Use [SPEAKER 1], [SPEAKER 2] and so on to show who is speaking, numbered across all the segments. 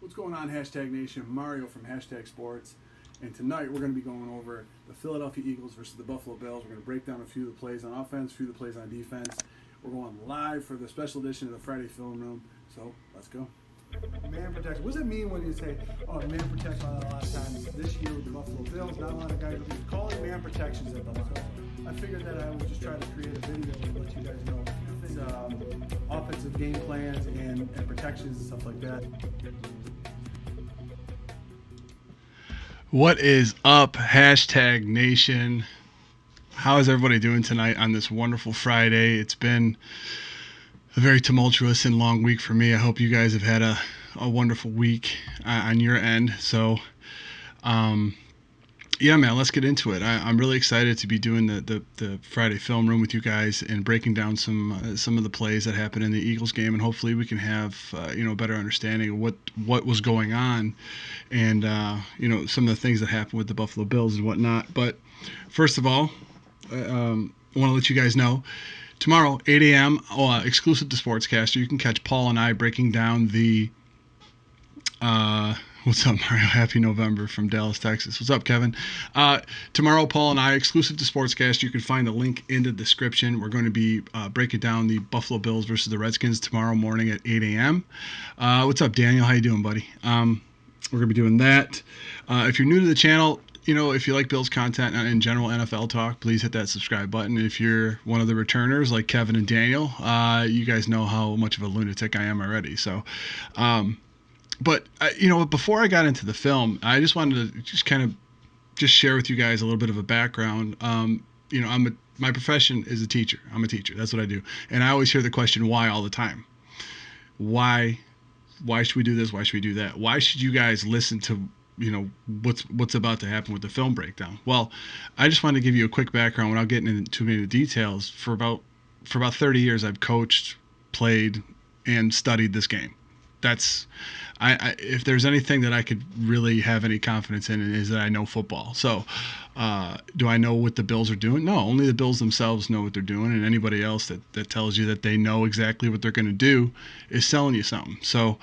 [SPEAKER 1] What's going on, Hashtag Nation? Mario from Hashtag Sports. And tonight we're going to be going over the Philadelphia Eagles versus the Buffalo Bills. We're going to break down a few of the plays on offense, a few of the plays on defense. We're going live for the special edition of the Friday Film Room. So, let's go.
[SPEAKER 2] Man protection. What does it mean when you say, man protection a lot of times? This year with the Buffalo Bills, not a lot of guys will be calling man protections at the line. So I figured that I would just try to create a video to let you guys know offensive game plans and protections and stuff like that.
[SPEAKER 3] What is up, Hashtag Nation? How is everybody doing tonight on this wonderful Friday? It's been a very tumultuous and long week for me. I hope you guys have had a wonderful week on your end. So, yeah, man, let's get into it. I'm really excited to be doing the Friday Film Room with you guys and breaking down some of the plays that happened in the Eagles game, and hopefully we can have a better understanding of what was going on, and some of the things that happened with the Buffalo Bills and whatnot. But first of all, I want to let you guys know, tomorrow, 8 a.m., exclusive to Sportscaster, you can catch Paul and I breaking down the what's up, Mario? Happy November from Dallas, Texas. What's up, Kevin? Tomorrow, Paul and I, exclusive to Sportscast. You can find the link in the description. We're going to be breaking down the Buffalo Bills versus the Redskins tomorrow morning at 8 a.m. What's up, Daniel? How you doing, buddy? We're going to be doing that. If you're new to the channel, if you like Bills content and in general NFL talk, please hit that subscribe button. If you're one of the returners like Kevin and Daniel, you guys know how much of a lunatic I am already. So, But, before I got into the film, I just wanted to just share with you guys a little bit of a background. My profession is a teacher. I'm a teacher. That's what I do. And I always hear the question, why, all the time. Why should we do this? Why should we do that? Why should you guys listen to, what's about to happen with the film breakdown? Well, I just wanted to give you a quick background without getting into too many details. For about 30 years, I've coached, played, and studied this game. That's, if there's anything that I could really have any confidence in, it is that I know football. So, do I know what the Bills are doing? No, only the Bills themselves know what they're doing, and anybody else that tells you that they know exactly what they're going to do is selling you something. So,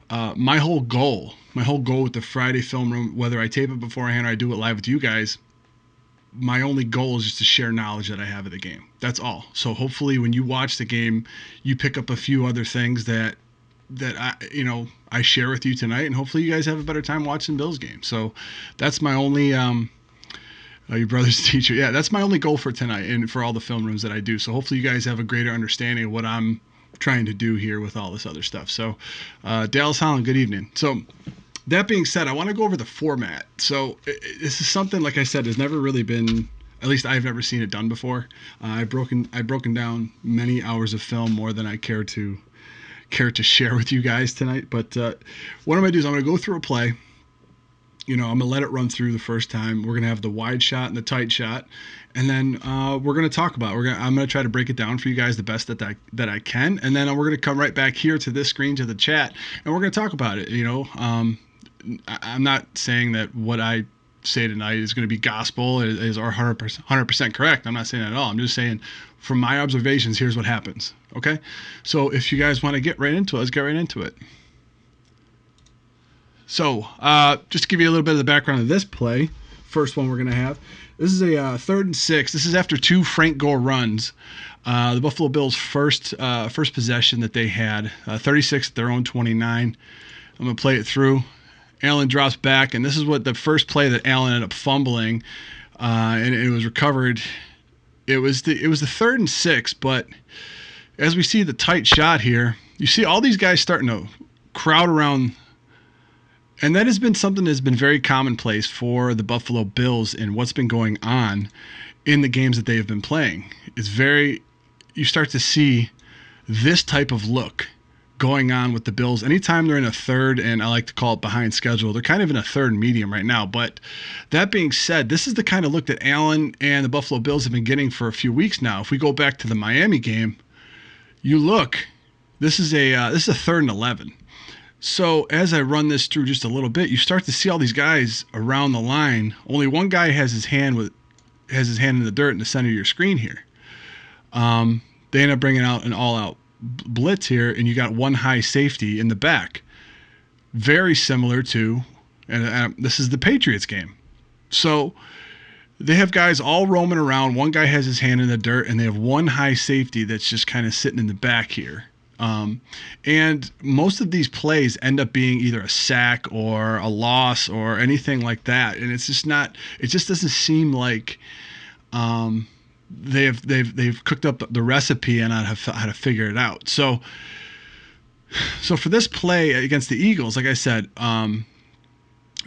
[SPEAKER 3] my whole goal with the Friday Film Room, whether I tape it beforehand or I do it live with you guys, my only goal is just to share knowledge that I have of the game. That's all. So hopefully when you watch the game, you pick up a few other things that I share with you tonight, and hopefully you guys have a better time watching Bills games. So that's my only your brother's teacher. Yeah, that's my only goal for tonight and for all the film rooms that I do. So hopefully you guys have a greater understanding of what I'm trying to do here with all this other stuff. So Dallas Holland, good evening. So that being said, I want to go over the format. So this is something, like I said, has never really been, at least I've never seen it done before. I've broken down many hours of film, more than I care to share with you guys tonight. But what I'm going to do is I'm going to go through a play. I'm going to let it run through the first time. We're going to have the wide shot and the tight shot. And then we're going to talk about it. I'm going to try to break it down for you guys the best that I can. And then we're going to come right back here to this screen, to the chat, and we're going to talk about it. I'm not saying that what I say tonight is going to be gospel, is 100% correct. I'm not saying that at all. I'm just saying, from my observations, here's what happens. Okay? So if you guys want to get right into it, let's get right into it. So just to give you a little bit of the background of this play, first one we're going to have. This is a 3rd and 6. This is after 2 Frank Gore runs. The Buffalo Bills' first possession that they had, 36 at their own 29. I'm going to play it through. Allen drops back, and this is what the first play that Allen ended up fumbling, and it was recovered. It was the 3rd and 6, but as we see the tight shot here, you see all these guys starting to crowd around, and that has been something that's been very commonplace for the Buffalo Bills and what's been going on in the games that they have been playing. You start to see this type of look going on with the Bills anytime they're in a third, and I like to call it behind schedule. They're kind of in a third and medium right now. But that being said, this is the kind of look that Allen and the Buffalo Bills have been getting for a few weeks now. If we go back to the Miami game, you look, this is a 3rd and 11. So as I run this through just a little bit, you start to see all these guys around the line. Only one guy has his hand in the dirt in the center of your screen here. They end up bringing out an all-out blitz here, and you got one high safety in the back. very similar to, and this is the Patriots game. So they have guys all roaming around. One guy has his hand in the dirt, and they have one high safety that's just kind of sitting in the back here. And most of these plays end up being either a sack or a loss or anything like that. And it's just not. It just doesn't seem like they've cooked up the recipe and how to figure it out. So for this play against the Eagles, like I said,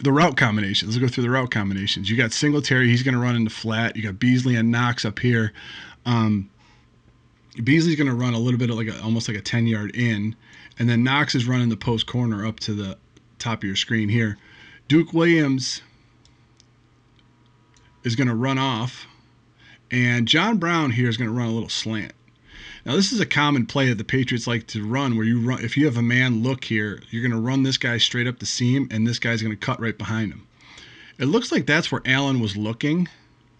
[SPEAKER 3] the route combinations. Let's go through the route combinations. You got Singletary, he's going to run into flat. You got Beasley and Knox up here. Beasley's going to run a little bit of almost like a 10-yard in, and then Knox is running the post corner up to the top of your screen here. Duke Williams is going to run off, and John Brown here is going to run a little slant. Now, this is a common play that the Patriots like to run, where you run, if you have a man look here, you're going to run this guy straight up the seam, and this guy's going to cut right behind him. It looks like that's where Allen was looking,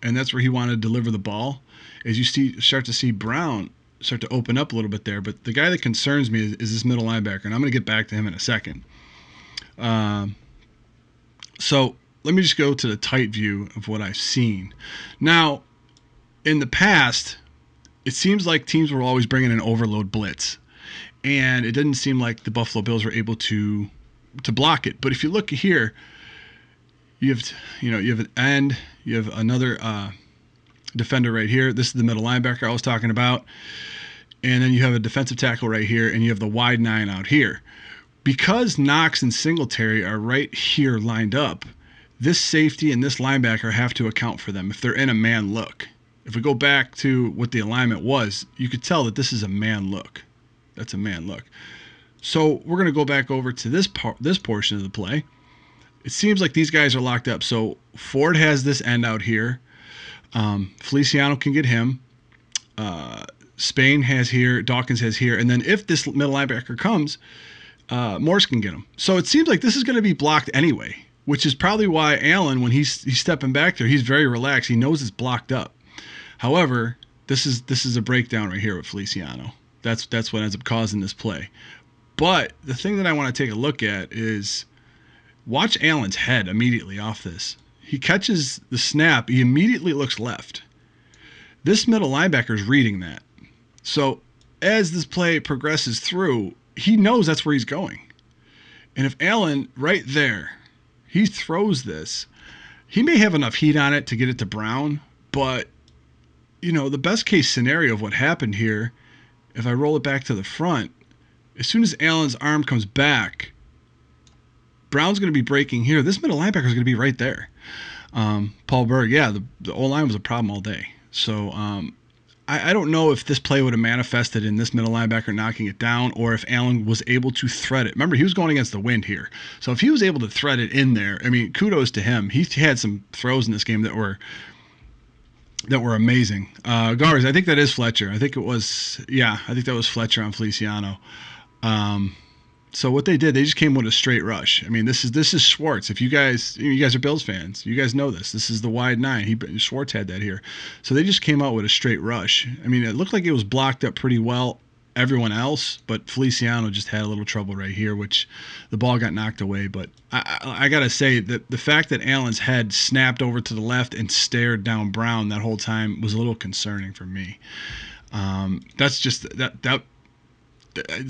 [SPEAKER 3] and that's where he wanted to deliver the ball. As you start to see Brown start to open up a little bit there, but the guy that concerns me is this middle linebacker, and I'm going to get back to him in a second. So let me just go to the tight view of what I've seen. Now, in the past, it seems like teams were always bringing an overload blitz, and it didn't seem like the Buffalo Bills were able to block it. But if you look here, you have an end, you have another defender right here. This is the middle linebacker I was talking about, and then you have a defensive tackle right here, and you have the wide 9 out here. Because Knox and Singletary are right here lined up, this safety and this linebacker have to account for them if they're in a man look. If we go back to what the alignment was, you could tell that this is a man look. That's a man look. So we're going to go back over to this portion of the play. It seems like these guys are locked up. So Ford has this end out here. Feliciano can get him. Spain has here. Dawkins has here. And then if this middle linebacker comes, Morse can get him. So it seems like this is going to be blocked anyway, which is probably why Allen, when he's stepping back there, he's very relaxed. He knows it's blocked up. However, this is a breakdown right here with Feliciano. That's what ends up causing this play. But the thing that I want to take a look at is watch Allen's head immediately off this. He catches the snap. He immediately looks left. This middle linebacker is reading that. So as this play progresses through, he knows that's where he's going. And if Allen right there, he throws this, he may have enough heat on it to get it to Brown, but the best case scenario of what happened here, if I roll it back to the front, as soon as Allen's arm comes back, Brown's going to be breaking here. This middle linebacker is going to be right there. Paul Berg, the O-line was a problem all day. So I don't know if this play would have manifested in this middle linebacker knocking it down, or if Allen was able to thread it. Remember, he was going against the wind here. So if he was able to thread it in there, I mean, kudos to him. He had some throws in this game that were amazing. Gars, I think that is Fletcher. I think that was Fletcher on Feliciano. So what they did, they just came with a straight rush. I mean, this is Schwartz. If you guys are Bills fans, you guys know this. This is the wide 9. Schwartz had that here. So they just came out with a straight rush. I mean, it looked like it was blocked up pretty well, everyone else, but Feliciano just had a little trouble right here, which the ball got knocked away. But I got to say that the fact that Allen's head snapped over to the left and stared down Brown that whole time was a little concerning for me. That's just that.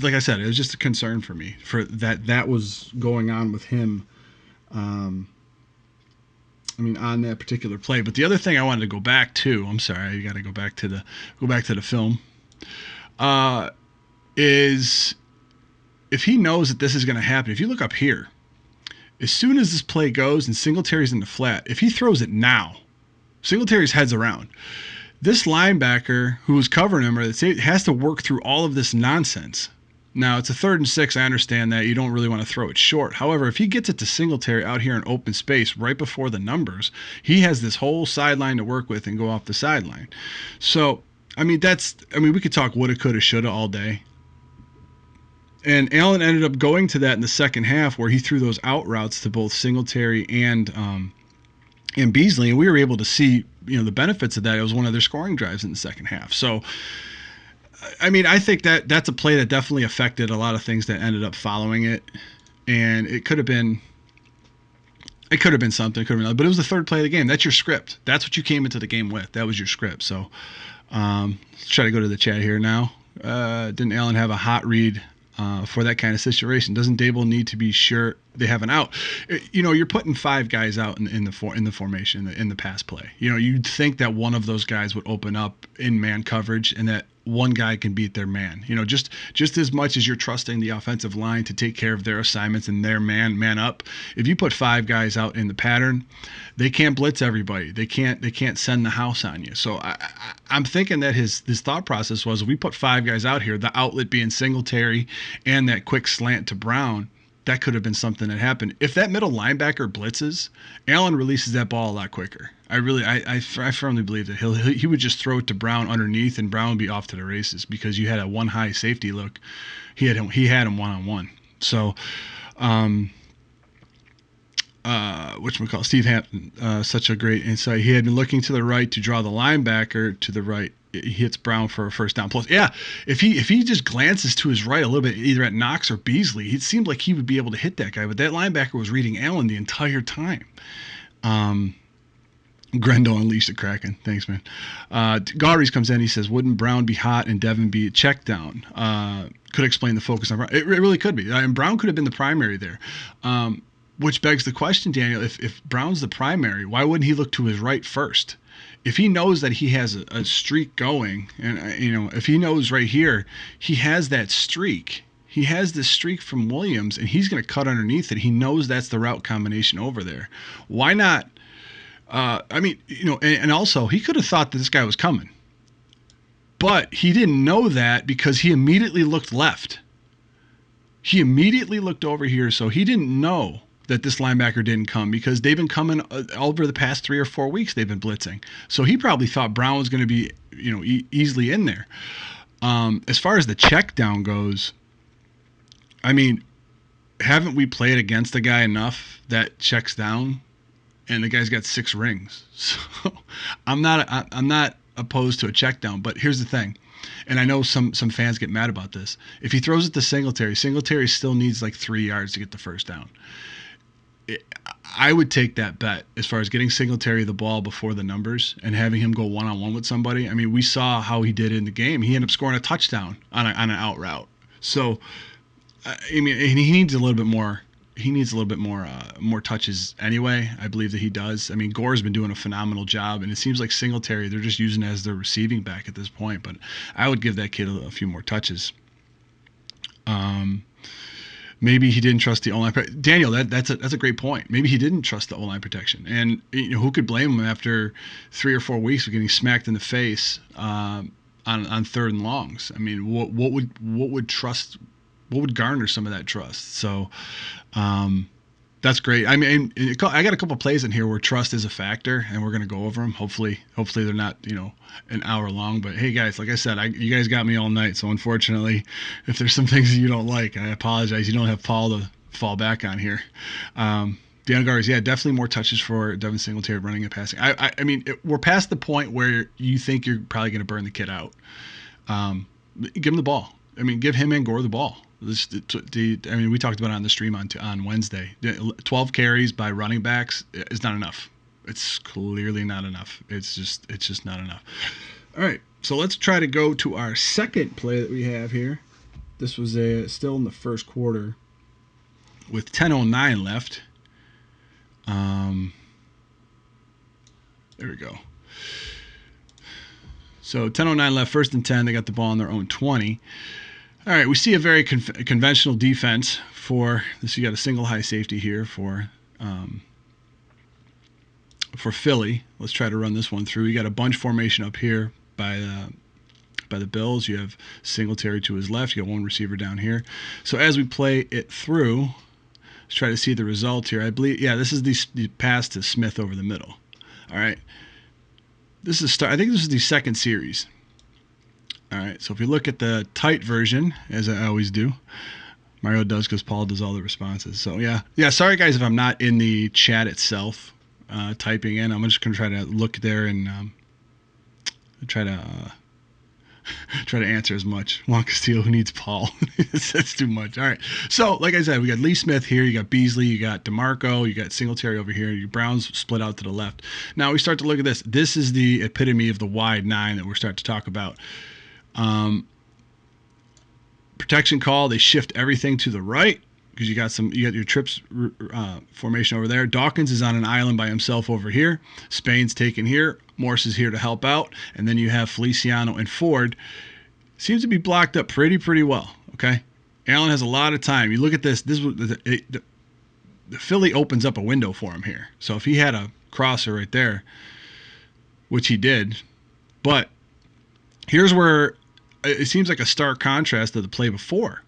[SPEAKER 3] Like I said, it was just a concern for me for that was going on with him. On that particular play. But the other thing I wanted to go back to, I'm sorry, I got to go back to the film. Is if he knows that this is going to happen, if you look up here, as soon as this play goes and Singletary's in the flat, if he throws it now, Singletary's head's around. This linebacker who's covering him has to work through all of this nonsense. Now, it's a 3rd and 6. I understand that. You don't really want to throw it short. However, if he gets it to Singletary out here in open space right before the numbers, he has this whole sideline to work with and go off the sideline. So, we could talk woulda, coulda, shoulda all day. And Allen ended up going to that in the second half where he threw those out routes to both Singletary and Beasley, and we were able to see the benefits of that. It was one of their scoring drives in the second half. So, I think that's a play that definitely affected a lot of things that ended up following it. and it could have been something, it could have been, but it was the third play of the game. That's your script. That's what you came into the game with. That was your script. So let's try to go to the chat here now. Didn't Allen have a hot read for that kind of situation? Doesn't Dable need to be sure they have an out? You're putting 5 guys out in the formation in the pass play. You'd think that one of those guys would open up in man coverage and that one guy can beat their man. Just as much as you're trusting the offensive line to take care of their assignments and their man up. If you put 5 guys out in the pattern, they can't blitz everybody. They can't send the house on you. So I'm thinking that his thought process was, we put 5 guys out here, the outlet being Singletary and that quick slant to Brown. That could have been something that happened. If that middle linebacker blitzes, Allen releases that ball a lot quicker. I firmly believe that he would just throw it to Brown underneath, and Brown would be off to the races, because you had a one high safety look. He had him one-on-one. So, whatchamacallit, Steve Hampton, such a great insight. He had been looking to the right to draw the linebacker to the right. He hits Brown for a first down. Plus, yeah, if he just glances to his right a little bit, either at Knox or Beasley, it seemed like he would be able to hit that guy. But that linebacker was reading Allen the entire time. Grendel unleashed the Kraken. Thanks, man. Gaudries comes in. He says, wouldn't Brown be hot and Devin be a check down? Could explain the focus on Brown. It really could be. And Brown could have been the primary there. Which begs the question, Daniel, if Brown's the primary, why wouldn't he look to his right first? If he knows that he has a streak going, and if he knows right here, he has that streak. He has this streak from Williams, and he's going to cut underneath it. He knows that's the route combination over there. Why not? And also he could have thought that this guy was coming, but he didn't know that because he immediately looked left. He immediately looked over here, so he didn't know that this linebacker didn't come, because they've been coming over the past 3 or 4 weeks. They've been blitzing, so he probably thought Brown was going to be, easily in there. As far as the check down goes, haven't we played against a guy enough that checks down, and the guy's got 6 rings? So I'm not opposed to a check down, but here's the thing. And I know some fans get mad about this. If he throws it to Singletary still needs like 3 yards to get the first down. I would take that bet as far as getting Singletary the ball before the numbers and having him go one-on-one with somebody. We saw how he did in the game. He ended up scoring a touchdown on an out route. So, he needs a little bit more. He needs a little bit more touches anyway. I believe that he does. Gore's been doing a phenomenal job, and it seems like Singletary, they're just using it as their receiving back at this point. But I would give that kid a few more touches. Maybe he didn't trust the O-line. Daniel, that's a great point. Maybe he didn't trust the O-line protection, and who could blame him after 3 or 4 weeks of getting smacked in the face on 3rd and longs? What would garner some of that trust? So that's great. I got a couple plays in here where trust is a factor, and we're going to go over them. Hopefully they're not, an hour long. But hey, guys, like I said, you guys got me all night. So unfortunately, if there's some things that you don't like, I apologize. You don't have Paul to fall back on here. Deanna Gaudries, yeah, definitely more touches for Devin Singletary running and passing. We're past the point where you think you're probably going to burn the kid out. Give him the ball. Give him and Gore the ball. We talked about it on the stream on Wednesday. 12 carries by running backs is not enough. It's clearly not enough. It's just not enough. All right, so let's try to go to our second play that we have here. This was still in the first quarter with 10:09 left. There we go. So 10:09 left, 1st and 10. They got the ball on their own 20. All right, we see a very conventional defense for this. You got a single high safety here for Philly. Let's try to run this one through. You got a bunch formation up here by the Bills. You have Singletary to his left. You got one receiver down here. So as we play it through, let's try to see the result here. I believe, this is the pass to Smith over the middle. All right, I think this is the second series. All right, so if we look at the tight version, as I always do, Mario does because Paul does all the responses. So, yeah. Sorry, guys, if I'm not in the chat itself typing in. I'm just going to try to look there and try to try to answer as much. Juan Castillo, who needs Paul? That's too much. All right. So, like I said, we got Lee Smith here. You got Beasley. You got DeMarco. You got Singletary over here. Your Browns split out to the left. Now we start to look at this. This is the epitome of the wide nine that we're starting to talk about. Protection call. They shift everything to the right because you got your trips formation over there. Dawkins is on an island by himself over here. Spain's taken here. Morse is here to help out, and then you have Feliciano and Ford. Seems to be blocked up pretty well. Okay, Allen has a lot of time. You look at this. The Philly opens up a window for him here. So if he had a crosser right there, which he did, but here's where it seems like a stark contrast to the play before.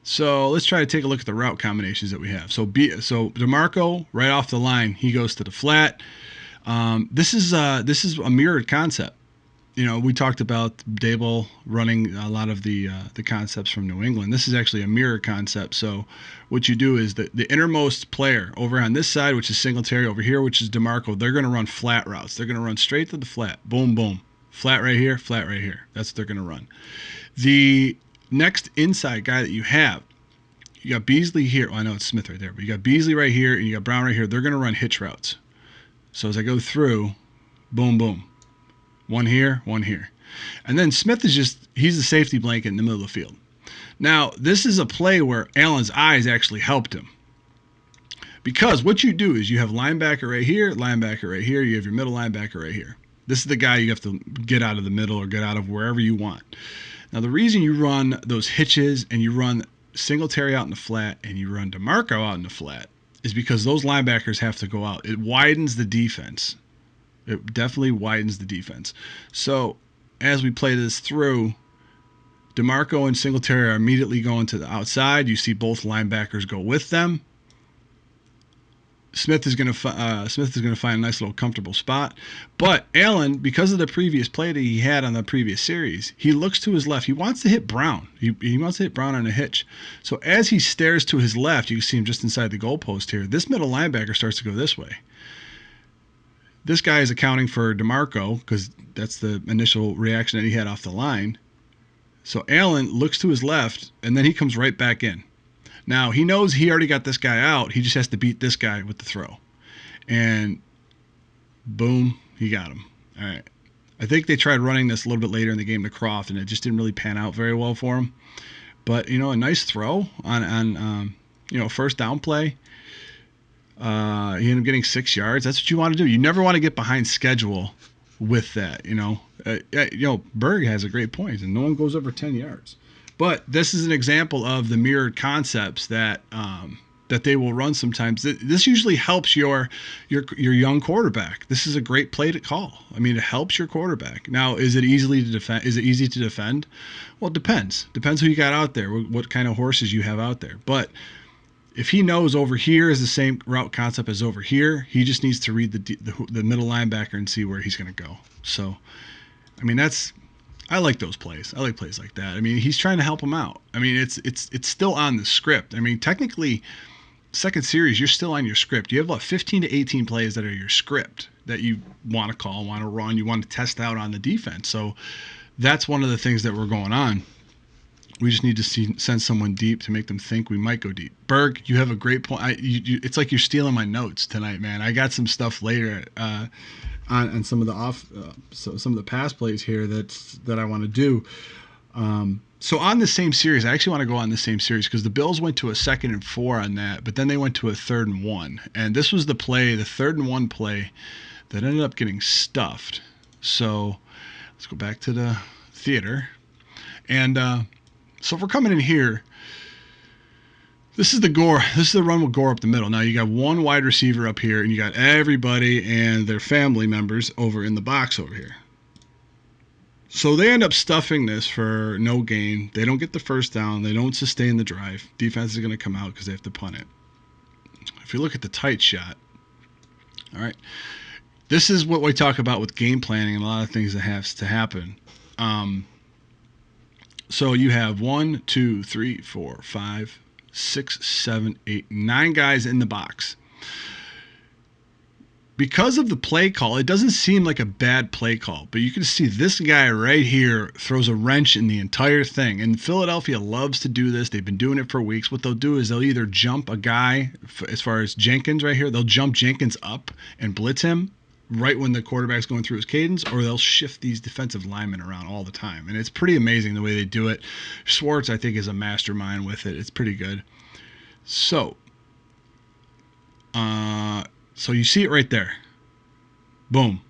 [SPEAKER 3] So let's try to take a look at the route combinations that we have. So DeMarco right off the line, he goes to the flat. This is a mirrored concept. You know, we talked about Dable running a lot of the concepts from New England. This is actually a mirror concept. So what you do is the innermost player over on this side, which is Singletary, over here, which is DeMarco, they're going to run flat routes. They're going to run straight to the flat. Boom, boom. Flat right here, flat right here. That's what they're going to run. The next inside guy that you got Beasley here. Well, I know it's Smith right there, but you got Beasley right here and you got Brown right here. They're going to run hitch routes. So as I go through, boom, boom. One here, one here. And then Smith he's the safety blanket in the middle of the field. Now, this is a play where Allen's eyes actually helped him. Because what you do is you have linebacker right here, linebacker right here, you have your middle linebacker right here. This is the guy you have to get out of the middle or get out of wherever you want. Now, the reason you run those hitches and you run Singletary out in the flat and you run DeMarco out in the flat is because those linebackers have to go out. It widens the defense. It definitely widens the defense. So as we play this through, DeMarco and Singletary are immediately going to the outside. You see both linebackers go with them. Smith is going to find a nice little comfortable spot. But Allen, because of the previous play that he had on the previous series, he looks to his left. He wants to hit Brown. He wants to hit Brown on a hitch. So as he stares to his left, you can see him just inside the goalpost here. This middle linebacker starts to go this way. This guy is accounting for DeMarco because that's the initial reaction that he had off the line. So Allen looks to his left, and then he comes right back in. Now, he knows he already got this guy out. He just has to beat this guy with the throw. And boom, he got him. All right. I think they tried running this a little bit later in the game to Croft, and it just didn't really pan out very well for him. But, you know, a nice throw on first down play. He ended up getting 6 yards. That's what you want to do. You never want to get behind schedule with that, Berg has a great point, and no one goes over 10 yards. But this is an example of the mirrored concepts that they will run sometimes. This usually helps your young quarterback. This is a great play to call. I mean, it helps your quarterback. Now, is it easy to defend? Is it easy to defend? Well, it depends. Depends who you got out there, what kind of horses you have out there. But if he knows over here is the same route concept as over here, he just needs to read the middle linebacker and see where he's going to go. So, I mean, I like those plays. I like plays like that. I mean, he's trying to help him out. I mean, it's still on the script. I mean, technically, second series, you're still on your script. You have about 15 to 18 plays that are your script that you want to call, want to run, you want to test out on the defense. So that's one of the things that we're going on. We just need to send someone deep to make them think we might go deep. Berg, you have a great point. It's like you're stealing my notes tonight, man. I got some stuff later on some of the some of the pass plays here that I want to do. So on the same series, I actually want to go on the same series because the Bills went to a 2nd and 4 on that, but then they went to a 3rd and 1, and this was the 3rd and 1 play that ended up getting stuffed. So let's go back to the theater, and so if we're coming in here, this is the Gore. This is the run with Gore up the middle. Now you got one wide receiver up here, and you got everybody and their family members over in the box over here. So they end up stuffing this for no gain. They don't get the first down. They don't sustain the drive. Defense is going to come out because they have to punt it. If you look at the tight shot, all right, this is what we talk about with game planning and a lot of things that has to happen. So you have 1, 2, 3, 4, 5, 6, 7, 8, 9 guys in the box. because of the play call, it doesn't seem like a bad play call, but you can see this guy right here throws a wrench in the entire thing. And Philadelphia loves to do this. They've been doing it for weeks. What they'll do is they'll either jump a guy, as far as Jenkins right here, they'll jump Jenkins up and blitz him right when the quarterback's going through his cadence, or they'll shift these defensive linemen around all the time. And it's pretty amazing the way they do it. Schwartz, I think, is a mastermind with it. It's pretty good. So you see it right there. Boom.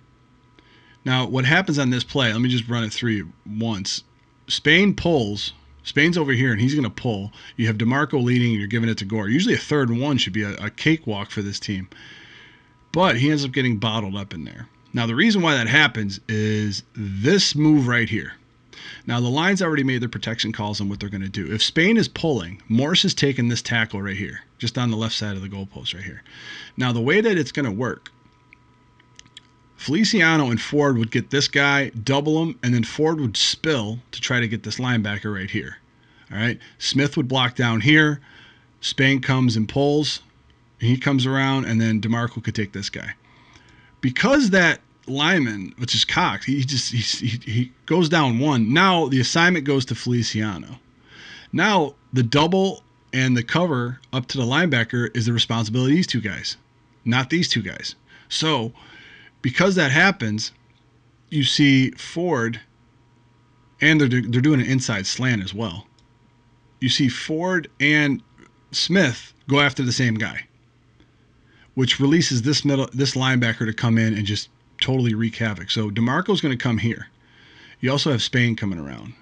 [SPEAKER 3] Now, what happens on this play, let me just run it through you once. Spain pulls. Spain's over here, and he's going to pull. You have DeMarco leading, and you're giving it to Gore. Usually a 3rd and 1 should be a cakewalk for this team. But he ends up getting bottled up in there. Now, the reason why that happens is this move right here. Now, the line's already made their protection calls on what they're going to do. If Spain is pulling, Morris has taken this tackle right here, just on the left side of the goalpost right here. Now, the way that it's going to work, Feliciano and Ford would get this guy, double him, and then Ford would spill to try to get this linebacker right here. All right? Smith would block down here. Spain comes and pulls. He comes around, and then DeMarco could take this guy. Because that lineman, which is Cox, he goes down one. Now the assignment goes to Feliciano. Now the double and the cover up to the linebacker is the responsibility of these two guys, not these two guys. So because that happens, you see Ford, and they're doing an inside slant as well. You see Ford and Smith go after the same guy, which releases this linebacker to come in and just totally wreak havoc. So DeMarco's going to come here. You also have Spain coming around.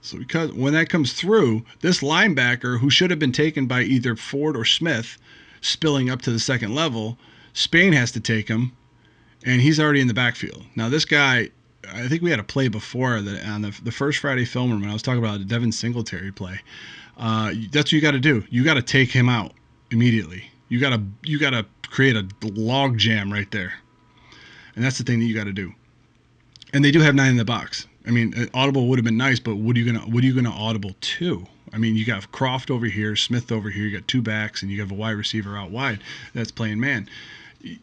[SPEAKER 3] So because when that comes through, this linebacker, who should have been taken by either Ford or Smith, spilling up to the second level, Spain has to take him, and he's already in the backfield. Now this guy, I think we had a play before that on the first Friday film room when I was talking about the Devin Singletary play. That's what you got to do. You got to take him out immediately. You gotta create a log jam right there, and that's the thing that you got to do. And they do have 9 in the box. I mean, audible would have been nice, but what are you gonna audible to? I mean, you got Croft over here, Smith over here. You got 2 backs, and you have a wide receiver out wide that's playing man.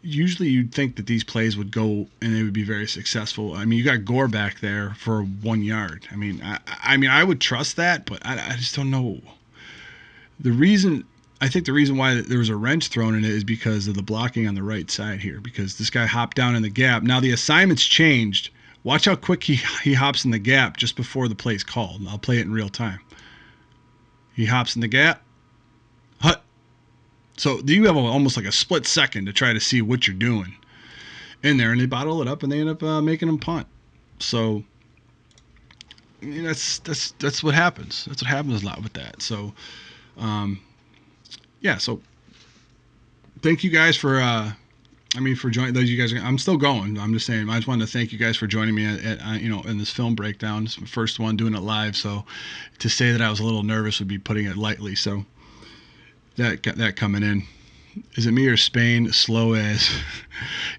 [SPEAKER 3] Usually, you'd think that these plays would go and they would be very successful. I mean, you got Gore back there for 1 yard. I mean, I would trust that, but I just don't know. I think the reason why there was a wrench thrown in it is because of the blocking on the right side here, because this guy hopped down in the gap. Now the assignment's changed. Watch how quick he hops in the gap just before the play's called. I'll play it in real time. He hops in the gap. Hut. So you have almost like a split second to try to see what you're doing in there, and they bottle it up, and they end up making him punt. So I mean, that's what happens. That's what happens a lot with that. So yeah, so thank you guys for joining. Those you guys, I'm still going. I'm just saying. I just wanted to thank you guys for joining me in this film breakdown. It's my first one doing it live, so to say that I was a little nervous would be putting it lightly. So that coming in. Is it me or Spain slow as?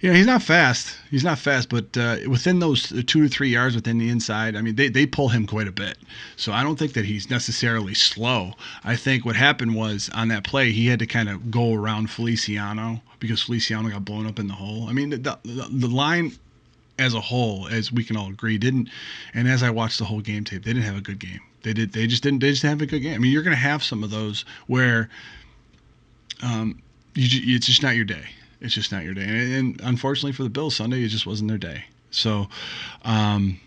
[SPEAKER 3] He's not fast. He's not fast, but within those 2 to 3 yards within the inside, I mean, they pull him quite a bit. So I don't think that he's necessarily slow. I think what happened was on that play, he had to kind of go around Feliciano because Feliciano got blown up in the hole. I mean, the line as a whole, as we can all agree, didn't. And as I watched the whole game tape, they didn't have a good game. They just didn't have a good game. I mean, you're going to have some of those where. It's just not your day. It's just not your day. And unfortunately for the Bills, Sunday, it just wasn't their day. So, Evan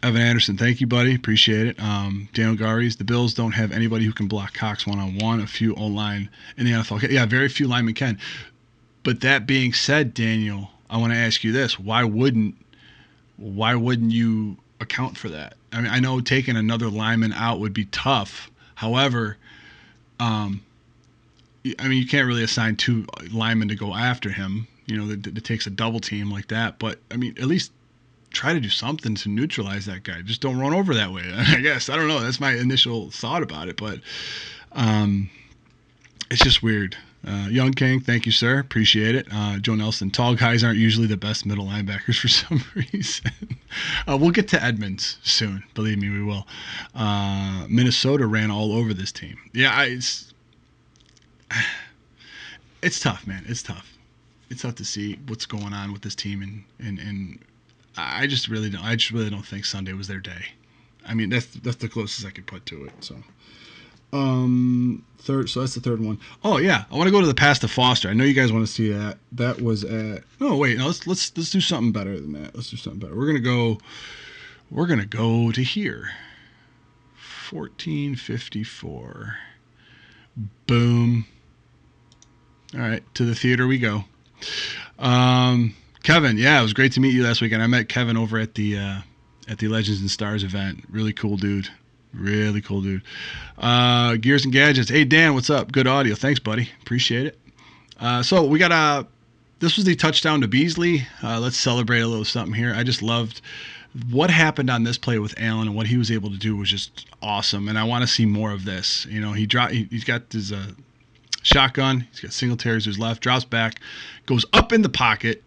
[SPEAKER 3] Anderson, thank you, buddy. Appreciate it. Daniel Garies, the Bills don't have anybody who can block Cox one-on-one. A few O-line in the NFL. Yeah, very few linemen can. But that being said, Daniel, I want to ask you this. Why wouldn't you account for that? I mean, I know taking another lineman out would be tough. However, I mean, you can't really assign 2 linemen to go after him, that takes a double team like that. But, I mean, at least try to do something to neutralize that guy. Just don't run over that way, I guess. I don't know. That's my initial thought about it. But it's just weird. Young King, thank you, sir. Appreciate it. Joe Nelson, tall guys aren't usually the best middle linebackers for some reason. We'll get to Edmunds soon. Believe me, we will. Minnesota ran all over this team. Yeah, It's tough, man. It's tough. It's tough to see what's going on with this team, and I just really don't think Sunday was their day. I mean, that's the closest I could put to it. So, third. So that's the third one. Oh yeah, I want to go to the pass to Foster. I know you guys want to see that. That was at. Oh wait, no. Let's do something better than that. Let's do something better. We're gonna go to here. 1454. Boom. All right, to the theater we go. Kevin, yeah, it was great to meet you last weekend. I met Kevin over at the Legends and Stars event. Really cool dude. Really cool dude. Gears and Gadgets. Hey, Dan, what's up? Good audio. Thanks, buddy. Appreciate it. So we got this was the touchdown to Beasley. Let's celebrate a little something here. I just loved what happened on this play with Allen, and what he was able to do was just awesome. And I want to see more of this. You know, he's got his shotgun. He's got Singletary to his left, drops back, goes up in the pocket,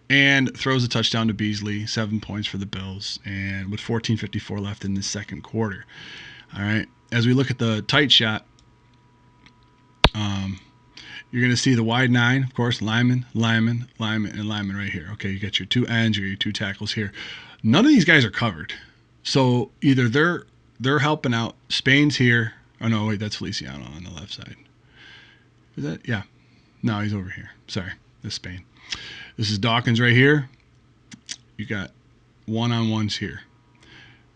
[SPEAKER 3] and throws a touchdown to Beasley. 7 points for the Bills, and with 14:54 left in the second quarter. All right. As we look at the tight shot, you're going to see the wide 9, of course, lineman, and lineman right here. Okay, you got your 2 ends or your 2 tackles here. None of these guys are covered. So either they're helping out. Spain's here. Oh, no, wait, that's Feliciano on the left side. Is that? Yeah. No, he's over here. Sorry, this is Spain. This is Dawkins right here. You got one-on-ones here.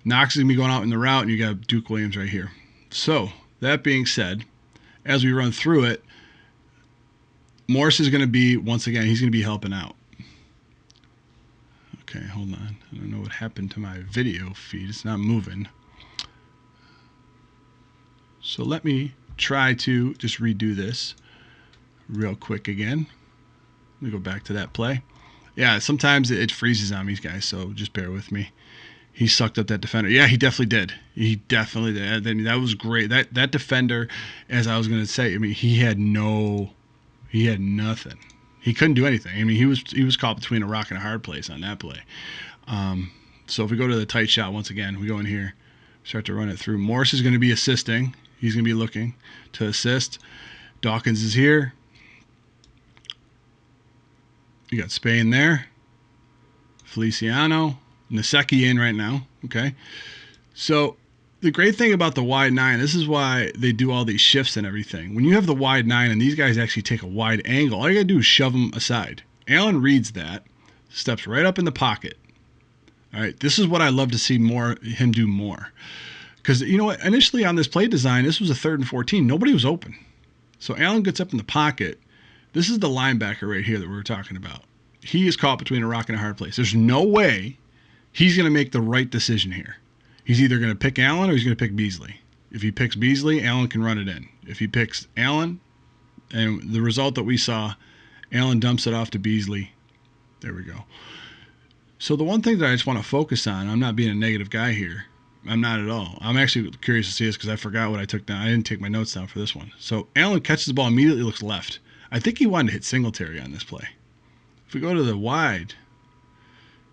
[SPEAKER 3] Knox is going to be going out in the route, and you got Duke Williams right here. So, that being said, as we run through it, Morris is going to be, once again, he's going to be helping out. Okay, hold on. I don't know what happened to my video feed. It's not moving. So let me try to just redo this real quick again. Let me go back to that play. Yeah, sometimes it freezes on me, guys, so just bear with me. He sucked up that defender. Yeah, he definitely did. He definitely did. I mean, that was great. That defender, as I was going to say, I mean, he had nothing. He couldn't do anything. I mean, he was caught between a rock and a hard place on that play. So if we go to the tight shot once again, we go in here, start to run it through. Morris is going to be assisting. He's going to be looking to assist. Dawkins is here. You got Spain there. Feliciano. Naseki in right now. Okay. So the great thing about the wide 9, this is why they do all these shifts and everything. When you have the wide 9 and these guys actually take a wide angle, all you got to do is shove them aside. Allen reads that, steps right up in the pocket. All right. This is what I love to see him do more. Because, you know what, initially on this play design, this was a 3rd and 14. Nobody was open. So Allen gets up in the pocket. This is the linebacker right here that we were talking about. He is caught between a rock and a hard place. There's no way he's going to make the right decision here. He's either going to pick Allen or he's going to pick Beasley. If he picks Beasley, Allen can run it in. If he picks Allen, and the result that we saw, Allen dumps it off to Beasley. There we go. So the one thing that I just want to focus on, I'm not being a negative guy here. I'm not at all. I'm actually curious to see this because I forgot what I took down. I didn't take my notes down for this one. So Allen catches the ball, immediately looks left. I think he wanted to hit Singletary on this play. If we go to the wide,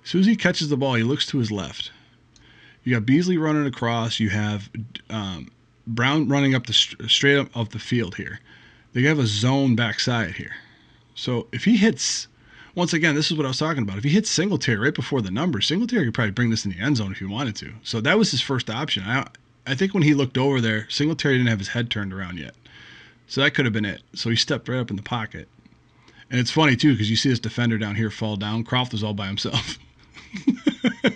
[SPEAKER 3] as soon as he catches the ball, he looks to his left. You got Beasley running across. You have Brown running up straight up of the field here. They have a zone backside here. So if he hits, once again, this is what I was talking about. If he hits Singletary right before the numbers, Singletary could probably bring this in the end zone if he wanted to. So that was his first option. I think when he looked over there, Singletary didn't have his head turned around yet. So that could have been it. So he stepped right up in the pocket. And it's funny, too, because you see this defender down here fall down. Croft was all by himself.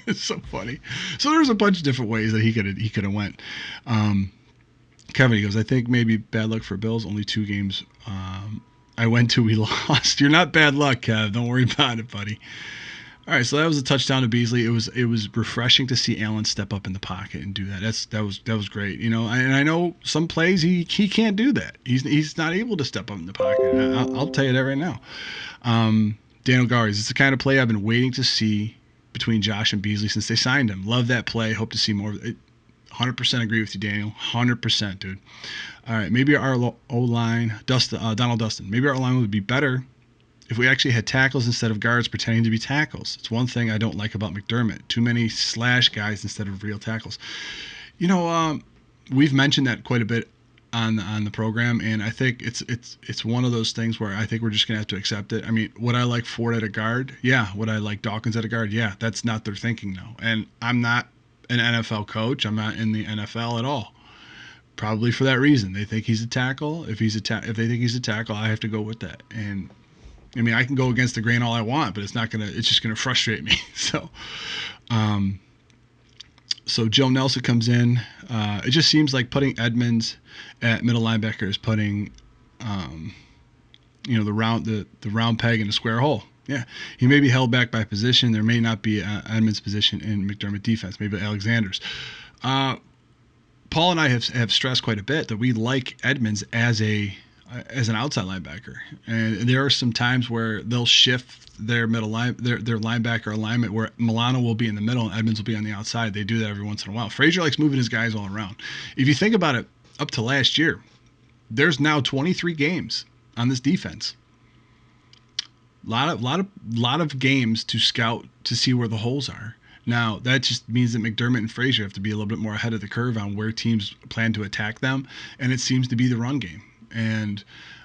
[SPEAKER 3] It's so funny. So there's a bunch of different ways that he could have went. Kevin, he goes, I think maybe bad luck for Bills. Only 2 games I went to, we lost. You're not bad luck, Kev. Don't worry about it, buddy. All right, so that was a touchdown to Beasley. It was refreshing to see Allen step up in the pocket and do that. That was great. You know, and I know some plays he can't do that. He's not able to step up in the pocket. I'll tell you that right now. Daniel Gars, it's the kind of play I've been waiting to see between Josh and Beasley since they signed him. Love that play. Hope to see more. 100% agree with you, Daniel. 100%, dude. All right, maybe our O-line, Donald Dustin, maybe our O-line would be better if we actually had tackles instead of guards pretending to be tackles. It's one thing I don't like about McDermott. Too many slash guys instead of real tackles. You know, we've mentioned that quite a bit on the program, and I think it's one of those things where I think we're just gonna have to accept it. I mean, would I like Ford at a guard? Yeah. Would I like Dawkins at a guard? Yeah. That's not their thinking now, and I'm not an NFL coach. I'm not in the NFL at all. Probably for that reason, they think he's a tackle. If they think he's a tackle, I have to go with that. And I mean, I can go against the grain all I want, but it's just gonna frustrate me. So Joe Nelson comes in. It just seems like putting Edmunds at middle linebacker is putting, the round peg in a square hole. Yeah, he may be held back by position. There may not be Edmunds' position in McDermott defense. Maybe Alexander's. Paul and I have stressed quite a bit that we like Edmunds as an outside linebacker, and there are some times where they'll shift their middle their linebacker alignment where Milano will be in the middle and Edmunds will be on the outside. They do that every once in a while. Frazier likes moving his guys all around. If you think about it, up to last year, there's now 23 games on this defense. Lot of games to scout to see where the holes are. Now, that just means that McDermott and Frazier have to be a little bit more ahead of the curve on where teams plan to attack them, and it seems to be the run game. And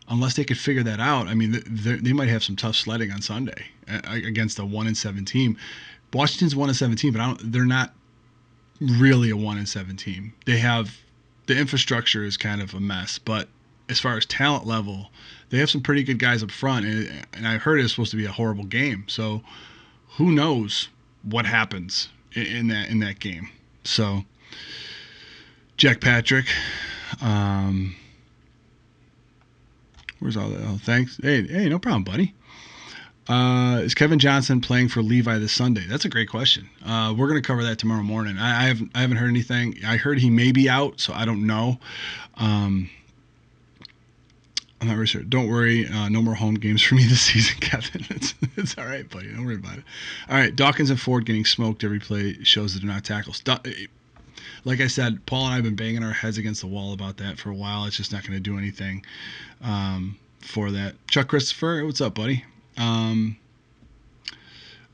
[SPEAKER 3] unless they could figure that out, I mean, they might have some tough sledding on Sunday against a 1-7 team. Washington's 1-7 but they're not really a 1-7 team. They have the infrastructure is kind of a mess, but as far as talent level, they have some pretty good guys up front, and I heard it's supposed to be a horrible game. So who knows what happens in that game? So Jack Patrick. Where's all that? Oh, thanks. Hey, no problem, buddy. Is Kevin Johnson playing for Levi this Sunday? That's a great question. We're going to cover that tomorrow morning. I haven't heard anything. I heard he may be out, so I don't know. I'm not really sure. Don't worry. No more home games for me this season, Kevin. It's all right, buddy. Don't worry about it. All right. Dawkins and Ford getting smoked every play shows that they're not tackles. Like I said, Paul and I have been banging our heads against the wall about that for a while. It's just not going to do anything for that. Chuck Christopher, what's up, buddy? Did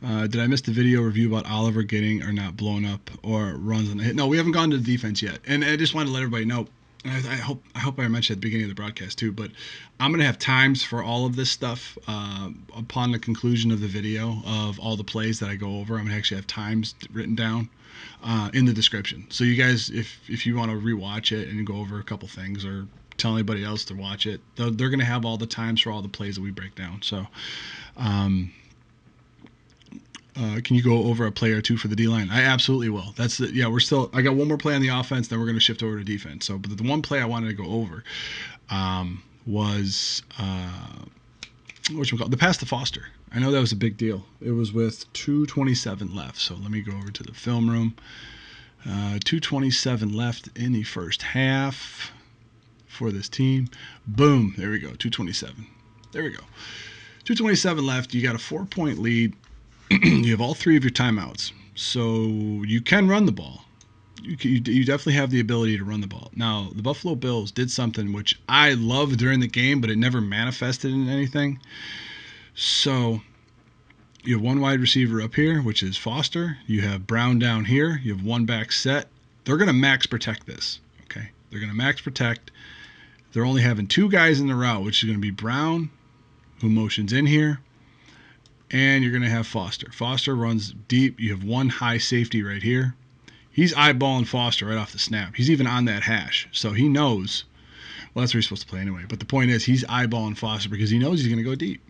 [SPEAKER 3] I miss the video review about Oliver getting or not blown up or runs on the hit? No, we haven't gone to the defense yet. And I just wanted to let everybody know, and I hope I mentioned at the beginning of the broadcast too, but I'm going to have times for all of this stuff upon the conclusion of the video of all the plays that I go over. I'm going to actually have times written down in the description. So you guys, if you want to rewatch it and go over a couple things or tell anybody else to watch it, they're going to have all the times for all the plays that we break down. So can you go over a play or two for the D-line? I absolutely will. I got one more play on the offense, then we're going to shift over to defense. So, but the one play I wanted to go over was the pass to Foster. I know that was a big deal. It was with 2:27 left. So let me go over to the film room. 2:27 left in the first half for this team. Boom. There we go. 2:27. There we go. 2:27 left. You got a 4-point lead. You have all three of your timeouts. So you can run the ball. You definitely have the ability to run the ball. Now, the Buffalo Bills did something which I loved during the game, but it never manifested in anything. So you have one wide receiver up here, which is Foster. You have Brown down here. You have one back set. They're going to max protect this. Okay, they're going to max protect. They're only having two guys in the route, which is going to be Brown, who motions in here, and you're going to have Foster. Foster runs deep. You have one high safety right here. He's eyeballing Foster right off the snap. He's even on that hash, so he knows. Well, that's where he's supposed to play anyway. But the point is, he's eyeballing Foster because he knows he's going to go deep.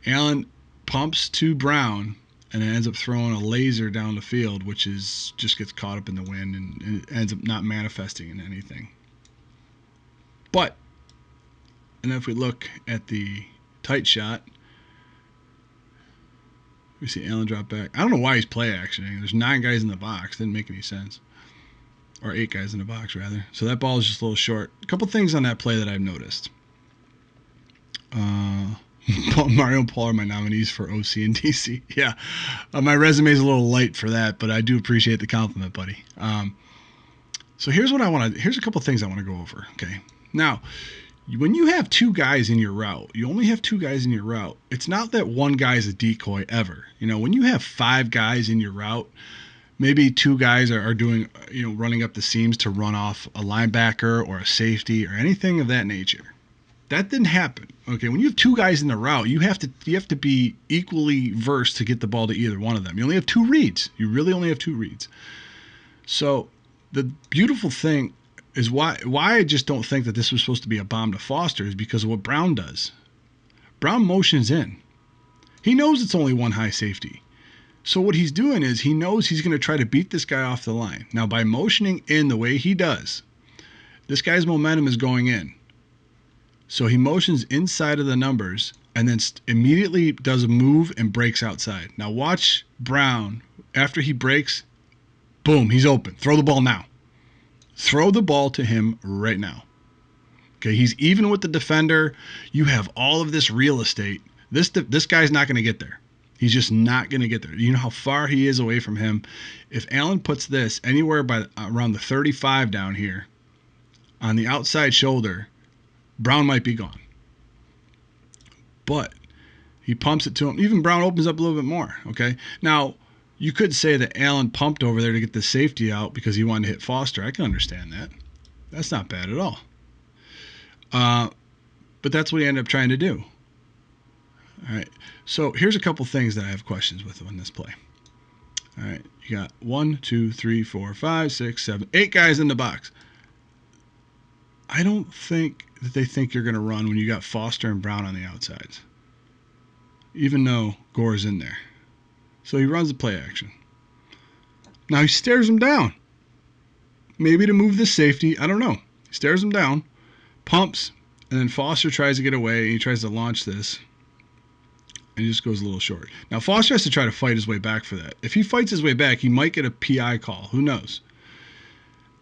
[SPEAKER 3] Allen pumps to Brown and it ends up throwing a laser down the field, which just gets caught up in the wind and it ends up not manifesting in anything. But, and then if we look at the tight shot, we see Allen drop back. I don't know why he's play actioning. There's 9 guys in the box. Didn't make any sense. Or 8 guys in the box, rather. So that ball is just a little short. A couple things on that play that I've noticed. Mario and Paul are my nominees for OC and DC. Yeah. My resume is a little light for that, but I do appreciate the compliment, buddy. So here's a couple things I want to go over. Okay. Now, when you have 2 guys in your route, you only have 2 guys in your route. It's not that one guy is a decoy ever. When you have 5 guys in your route, maybe two guys are doing, running up the seams to run off a linebacker or a safety or anything of that nature. That didn't happen. Okay, when you have two guys in the route, you have to be equally versed to get the ball to either one of them. You only have two reads. You really only have two reads. So the beautiful thing is why I just don't think that this was supposed to be a bomb to Foster is because of what Brown does. Brown motions in. He knows it's only one high safety. So what he's doing is he knows he's going to try to beat this guy off the line. Now, by motioning in the way he does, this guy's momentum is going in. So he motions inside of the numbers and then immediately does a move and breaks outside. Now watch Brown. After he breaks, boom, he's open. Throw the ball now. Throw the ball to him right now. Okay, he's even with the defender. You have all of this real estate. This guy's not going to get there. He's just not going to get there. You know how far he is away from him. If Allen puts this anywhere by around the 35 down here on the outside shoulder, Brown might be gone. But he pumps it to him. Even Brown opens up a little bit more. Okay. Now, you could say that Allen pumped over there to get the safety out because he wanted to hit Foster. I can understand that. That's not bad at all. But that's what he ended up trying to do. All right. So here's a couple things that I have questions with on this play. All right. You got 1, 2, 3, 4, 5, 6, 7, 8 guys in the box. I don't think that they think you're going to run when you got Foster and Brown on the outsides, even though Gore is in there. So he runs the play action. Now he stares him down. Maybe to move this safety. I don't know. He stares him down, pumps, and then Foster tries to get away. And he tries to launch this. And he just goes a little short. Now Foster has to try to fight his way back for that. If he fights his way back, he might get a PI call. Who knows?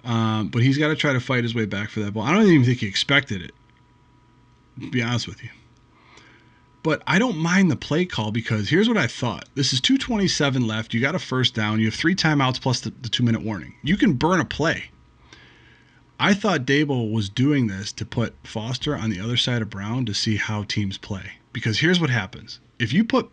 [SPEAKER 3] But he's got to try to fight his way back for that ball. I don't even think he expected it, to be honest with you. But I don't mind the play call because here's what I thought. This is 2:27 left. You got a first down. You have 3 timeouts plus the 2-minute warning. You can burn a play. I thought Dable was doing this to put Foster on the other side of Brown to see how teams play. Because here's what happens. If you put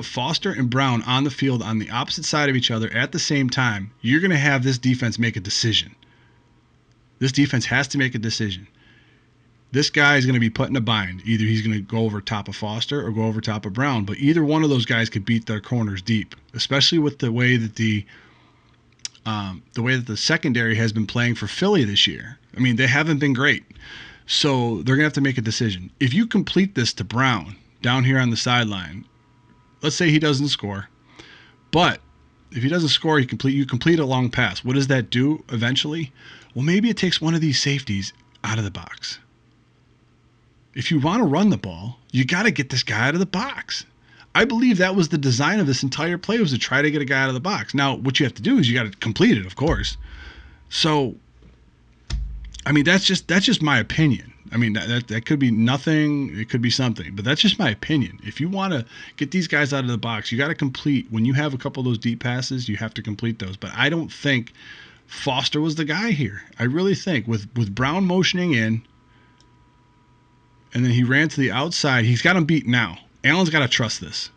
[SPEAKER 3] Foster and Brown on the field on the opposite side of each other at the same time, you're going to have this defense make a decision. This defense has to make a decision. This guy is going to be put in a bind. Either he's going to go over top of Foster or go over top of Brown, but either one of those guys could beat their corners deep, especially with the way that the secondary has been playing for Philly this year. I mean, they haven't been great. So they're going to have to make a decision. If you complete this to Brown down here on the sideline, let's say he doesn't score, but if he doesn't score, you complete a long pass. What does that do eventually? Well, maybe it takes one of these safeties out of the box. If you want to run the ball, you got to get this guy out of the box. I believe that was the design of this entire play, was to try to get a guy out of the box. Now, what you have to do is you got to complete it, of course. So, I mean, that's just my opinion. I mean, that could be nothing. It could be something, but that's just my opinion. If you want to get these guys out of the box, you got to complete. When you have a couple of those deep passes, you have to complete those. But I don't think Foster was the guy here. I really think with Brown motioning in, and then he ran to the outside. He's got him beat now. Allen's got to trust this.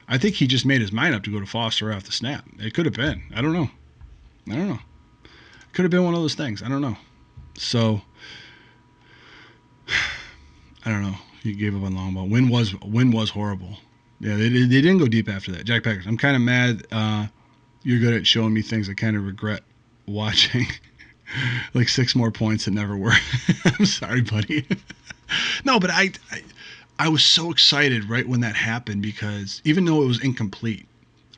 [SPEAKER 3] I think he just made his mind up to go to Foster off the snap. It could have been. I don't know. It could have been one of those things. I don't know. So, I don't know. He gave up on long ball. Win was horrible. Yeah, they didn't go deep after that. Jack Packers, I'm kind of mad. You're good at showing me things I kind of regret watching. Like 6 more points that never were. I'm sorry, buddy. No, but I was so excited right when that happened because even though it was incomplete,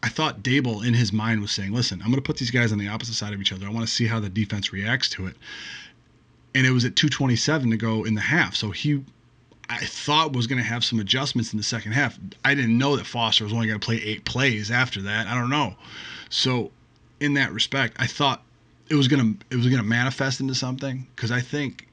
[SPEAKER 3] I thought Dable in his mind was saying, listen, I'm going to put these guys on the opposite side of each other. I want to see how the defense reacts to it. And it was at 2:27 to go in the half. So I thought was going to have some adjustments in the second half. I didn't know that Foster was only going to play 8 plays after that. I don't know. So in that respect, I thought it was going to manifest into something, because I think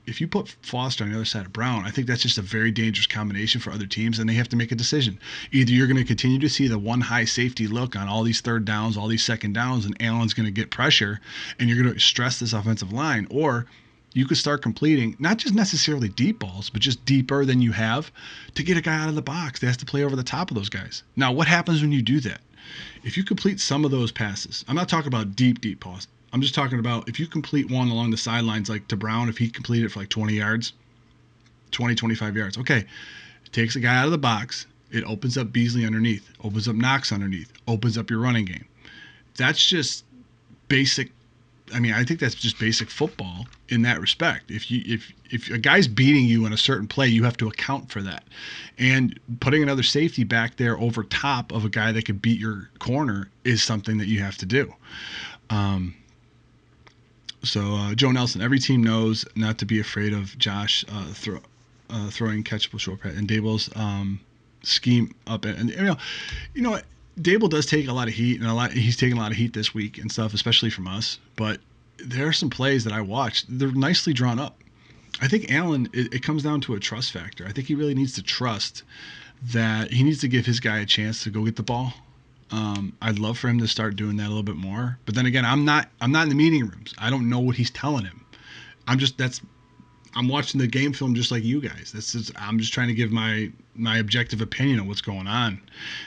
[SPEAKER 3] if you put Foster on the other side of Brown, I think that's just a very dangerous combination for other teams, and they have to make a decision. Either you're going to continue to see the one high safety look on all these third downs, all these second downs, and Allen's going to get pressure, and you're going to stress this offensive line, or you could start completing not just necessarily deep balls, but just deeper than you have to get a guy out of the box that has to play over the top of those guys. Now, what happens when you do that? If you complete some of those passes, I'm not talking about deep balls. I'm just talking about if you complete one along the sidelines, like to Brown, if he completed it for like 20 yards, 20, 25 yards. Okay, it takes a guy out of the box. It opens up Beasley underneath, opens up Knox underneath, opens up your running game. That's just basic. I mean, I think that's just basic football in that respect. If a guy's beating you in a certain play, you have to account for that. And putting another safety back there over top of a guy that could beat your corner is something that you have to do. So Joe Nelson, every team knows not to be afraid of Josh throwing catchable short pass and Dable's scheme up. And you know what? Dable does take a lot of heat, and he's taking a lot of heat this week and stuff, especially from us. But there are some plays that I watched. They're nicely drawn up. I think Allen, it comes down to a trust factor. I think he really needs to trust that he needs to give his guy a chance to go get the ball. I'd love for him to start doing that a little bit more. But then again, I'm not in the meeting rooms. I don't know what he's telling him. I'm watching the game film just like you guys. I'm just trying to give my objective opinion on what's going on,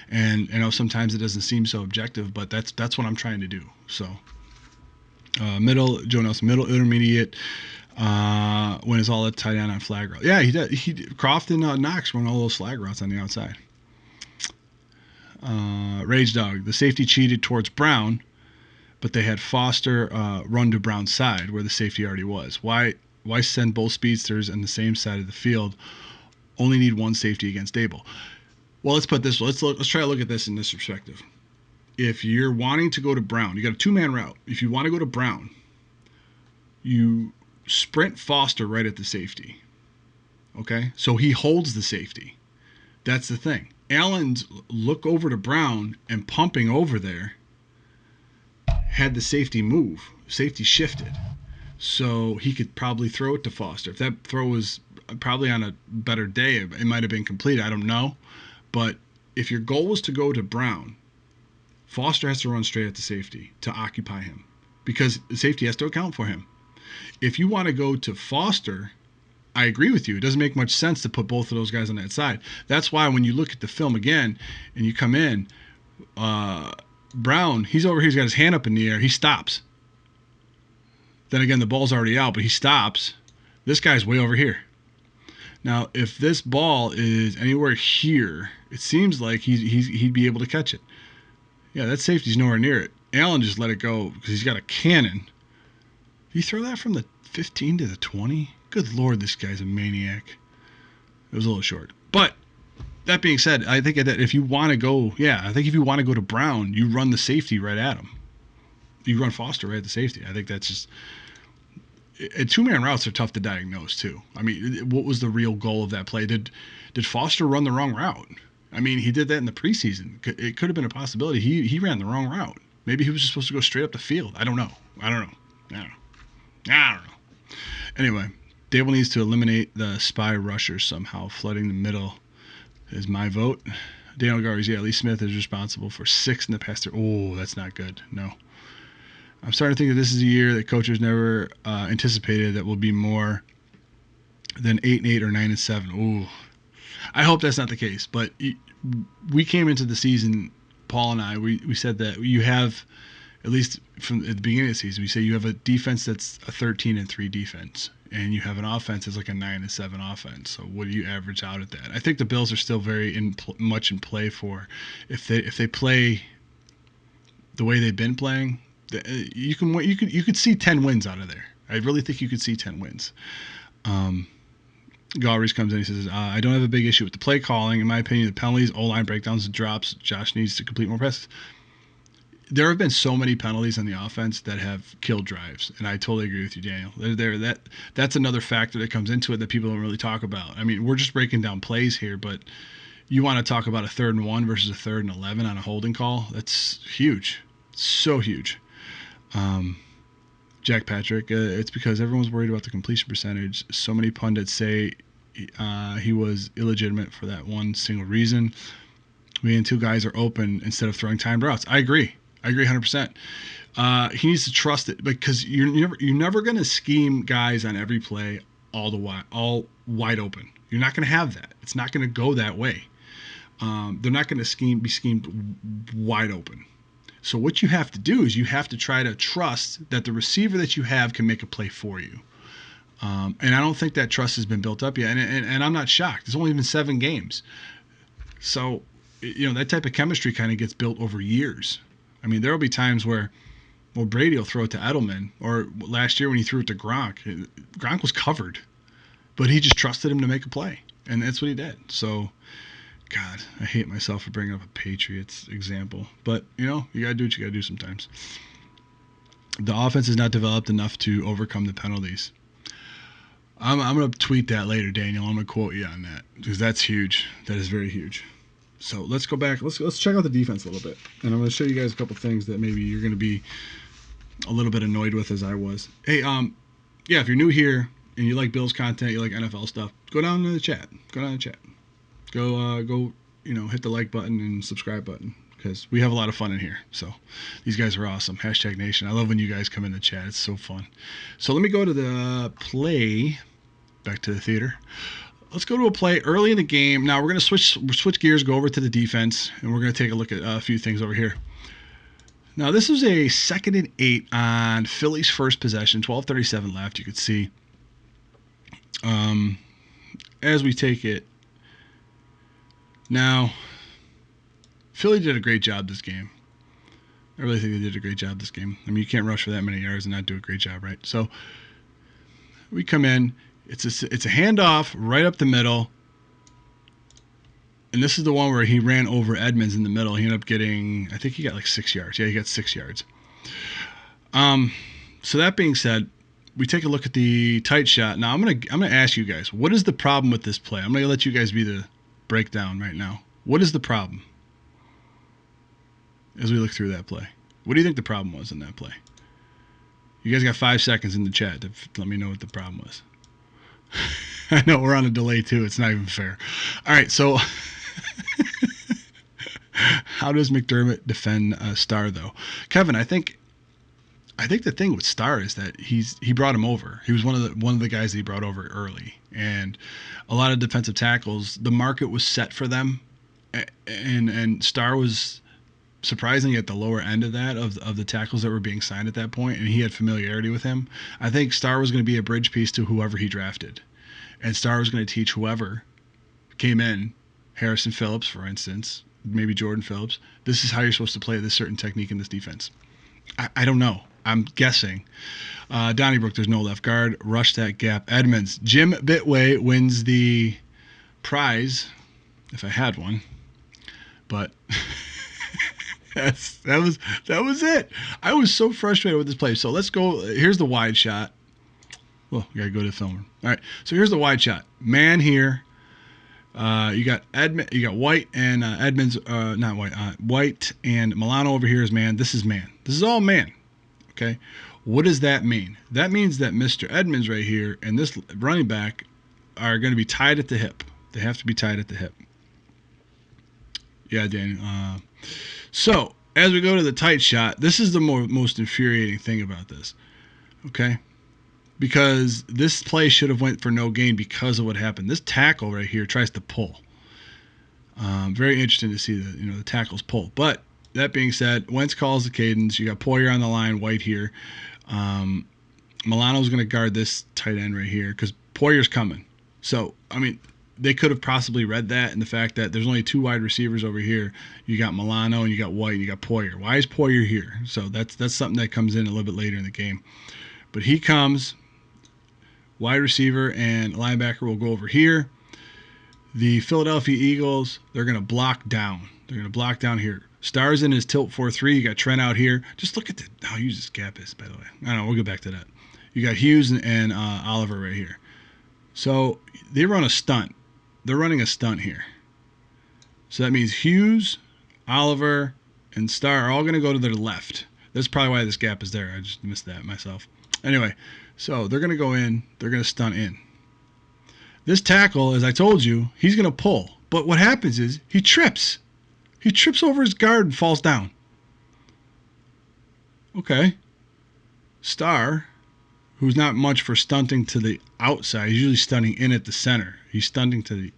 [SPEAKER 3] and sometimes it doesn't seem so objective, but that's what I'm trying to do. So, Joe Nelson, middle intermediate, when it's all a tight end on flag route. Yeah, he did. Croft and Knox run all those flag routes on the outside. Rage Dog, the safety cheated towards Brown, but they had Foster run to Brown's side where the safety already was. Why send both speedsters on the same side of the field? Only need one safety against Dable. Well, let's try to look at this in this perspective. If you're wanting to go to Brown, you got a 2-man route. If you want to go to Brown, you sprint Foster right at the safety. Okay? So he holds the safety. That's the thing. Allen's look over to Brown and pumping over there had the safety move. Safety shifted. So he could probably throw it to Foster. If that throw was probably on a better day, it might have been complete. I don't know. But if your goal was to go to Brown, Foster has to run straight at the safety to occupy him because the safety has to account for him. If you want to go to Foster, I agree with you. It doesn't make much sense to put both of those guys on that side. That's why when you look at the film again and you come in, Brown, he's over here, he's got his hand up in the air. He stops. Then again, the ball's already out, but he stops. This guy's way over here. Now, if this ball is anywhere here, it seems like he'd be able to catch it. Yeah, that safety's nowhere near it. Allen just let it go because he's got a cannon. Did he throw that from the 15 to the 20? Good Lord, this guy's a maniac. It was a little short. But that being said, I think that if you want to go, to Brown, you run the safety right at him. You run Foster right at the safety. I think that's just... And 2-man routes are tough to diagnose too. I mean, what was the real goal of that play? Did Foster run the wrong route? I mean, he did that in the preseason. It could have been a possibility. He ran the wrong route. Maybe he was just supposed to go straight up the field. I don't know. Anyway, Dable needs to eliminate the spy rushers somehow. Flooding the middle is my vote. Daniel Garvey's, Lee Smith is responsible for 6 in the past. Oh, that's not good. No. I'm starting to think that this is a year that coaches never anticipated that will be more than 8-8 or 9-7. Ooh, I hope that's not the case. But we came into the season, Paul and I, we said that you have, at least from at the beginning of the season, we say you have a defense that's a 13-3 defense, and you have an offense that's like a 9-7 offense. So what do you average out at that? I think the Bills are still very much in play for if they play the way they've been playing. You could see 10 wins out of there. I really think you could see 10 wins. Galleries comes in and says, I don't have a big issue with the play calling. In my opinion, the penalties, O-line breakdowns, and drops, Josh needs to complete more passes. There have been so many penalties on the offense that have killed drives, and I totally agree with you, Daniel. That's another factor that comes into it that people don't really talk about. I mean, we're just breaking down plays here, but you want to talk about a 3rd and 1 versus a 3rd and 11 on a holding call? That's huge. So huge. Jack Patrick, it's because everyone's worried about the completion percentage. So many pundits say he was illegitimate for that one single reason. We and 2 guys are open instead of throwing timed routes. I agree. I agree 100%. He needs to trust it because you're never going to scheme guys on every play all wide open. You're not going to have that. It's not going to go that way. They're not going to be schemed wide open. So what you have to do is you have to try to trust that the receiver that you have can make a play for you. And I don't think that trust has been built up yet. And I'm not shocked. It's only been 7 games. So, that type of chemistry kind of gets built over years. I mean, there will be times where, Brady will throw it to Edelman. Or last year when he threw it to Gronk. Gronk was covered. But he just trusted him to make a play. And that's what he did. So, God, I hate myself for bringing up a Patriots example. But, you got to do what you got to do sometimes. The offense is not developed enough to overcome the penalties. I'm going to tweet that later, Daniel. I'm going to quote you on that because that's huge. That is very huge. So let's go back. Let's check out the defense a little bit. And I'm going to show you guys a couple things that maybe you're going to be a little bit annoyed with as I was. Hey, if you're new here and you like Bills content, you like NFL stuff, go down to the chat. Go, hit the like button and subscribe button because we have a lot of fun in here. So these guys are awesome. # Nation. I love when you guys come in the chat. It's so fun. So let me go to the play. Back to the theater. Let's go to a play early in the game. Now we're going to switch gears, go over to the defense, and we're going to take a look at a few things over here. Now this is a 2nd and 8 on Philly's first possession, 12:37 left. You could see as we take it. Now, Philly did a great job this game. I really think they did a great job this game. I mean, you can't rush for that many yards and not do a great job, right? So we come in. It's a handoff right up the middle. And this is the one where he ran over Edmunds in the middle. He ended up getting, I think he got like 6 yards. Yeah, he got 6 yards. So that being said, we take a look at the tight shot. Now I'm gonna ask you guys, what is the problem with this play? I'm gonna let you guys be the breakdown right now. What is the problem as we look through that play? What do you think the problem was in that play? You guys got 5 seconds in the chat to let me know what the problem was. I know we're on a delay too. It's not even fair. All right, so how does McDermott defend Starr though? Kevin, I think the thing with Starr is that he brought him over. He was one of the guys that he brought over early, and a lot of defensive tackles, the market was set for them, and Starr was surprisingly at the lower end of that of the tackles that were being signed at that point, and he had familiarity with him. I think Starr was going to be a bridge piece to whoever he drafted, and Starr was going to teach whoever came in, Harrison Phillips, for instance, maybe Jordan Phillips. This is how you're supposed to play this certain technique in this defense. I don't know. I'm guessing. Donnybrook, there's no left guard. Rush that gap. Edmunds. Jim Bitway wins the prize, if I had one. But that was it. I was so frustrated with this play. So let's go. Here's the wide shot. Well, we gotta go to the film room. All right. So here's the wide shot. Man here. You got White and Edmunds. Not White. White and Milano over here is man. This is man. This is all man. Okay. What does that mean? That means that Mr. Edmunds right here and this running back are going to be tied at the hip. They have to be tied at the hip. Yeah, Daniel. So as we go to the tight shot, this is the most infuriating thing about this. Okay. Because this play should have went for no gain because of what happened. This tackle right here tries to pull. Very interesting to see the tackles pull. But that being said, Wentz calls the cadence. You got Poyer on the line, White here. Milano's going to guard this tight end right here because Poyer's coming. So, I mean, they could have possibly read that and the fact that there's only 2 wide receivers over here. You got Milano and you got White and you got Poyer. Why is Poyer here? So that's something that comes in a little bit later in the game. But he comes, wide receiver and linebacker will go over here. The Philadelphia Eagles, they're going to block down. They're going to block down here. Starr's in his tilt 4-3. You got Trent out here. Just look at how huge this gap is, by the way. I don't know. We'll get back to that. You got Hughes and Oliver right here. So they run a stunt. They're running a stunt here. So that means Hughes, Oliver, and Starr are all going to go to their left. That's probably why this gap is there. I just missed that myself. Anyway, so they're going to go in. They're going to stunt in. This tackle, as I told you, he's going to pull. But what happens is he trips. He trips over his guard and falls down. Okay. Star, who's not much for stunting to the outside. He's usually stunting in at the center. He's stunting to the...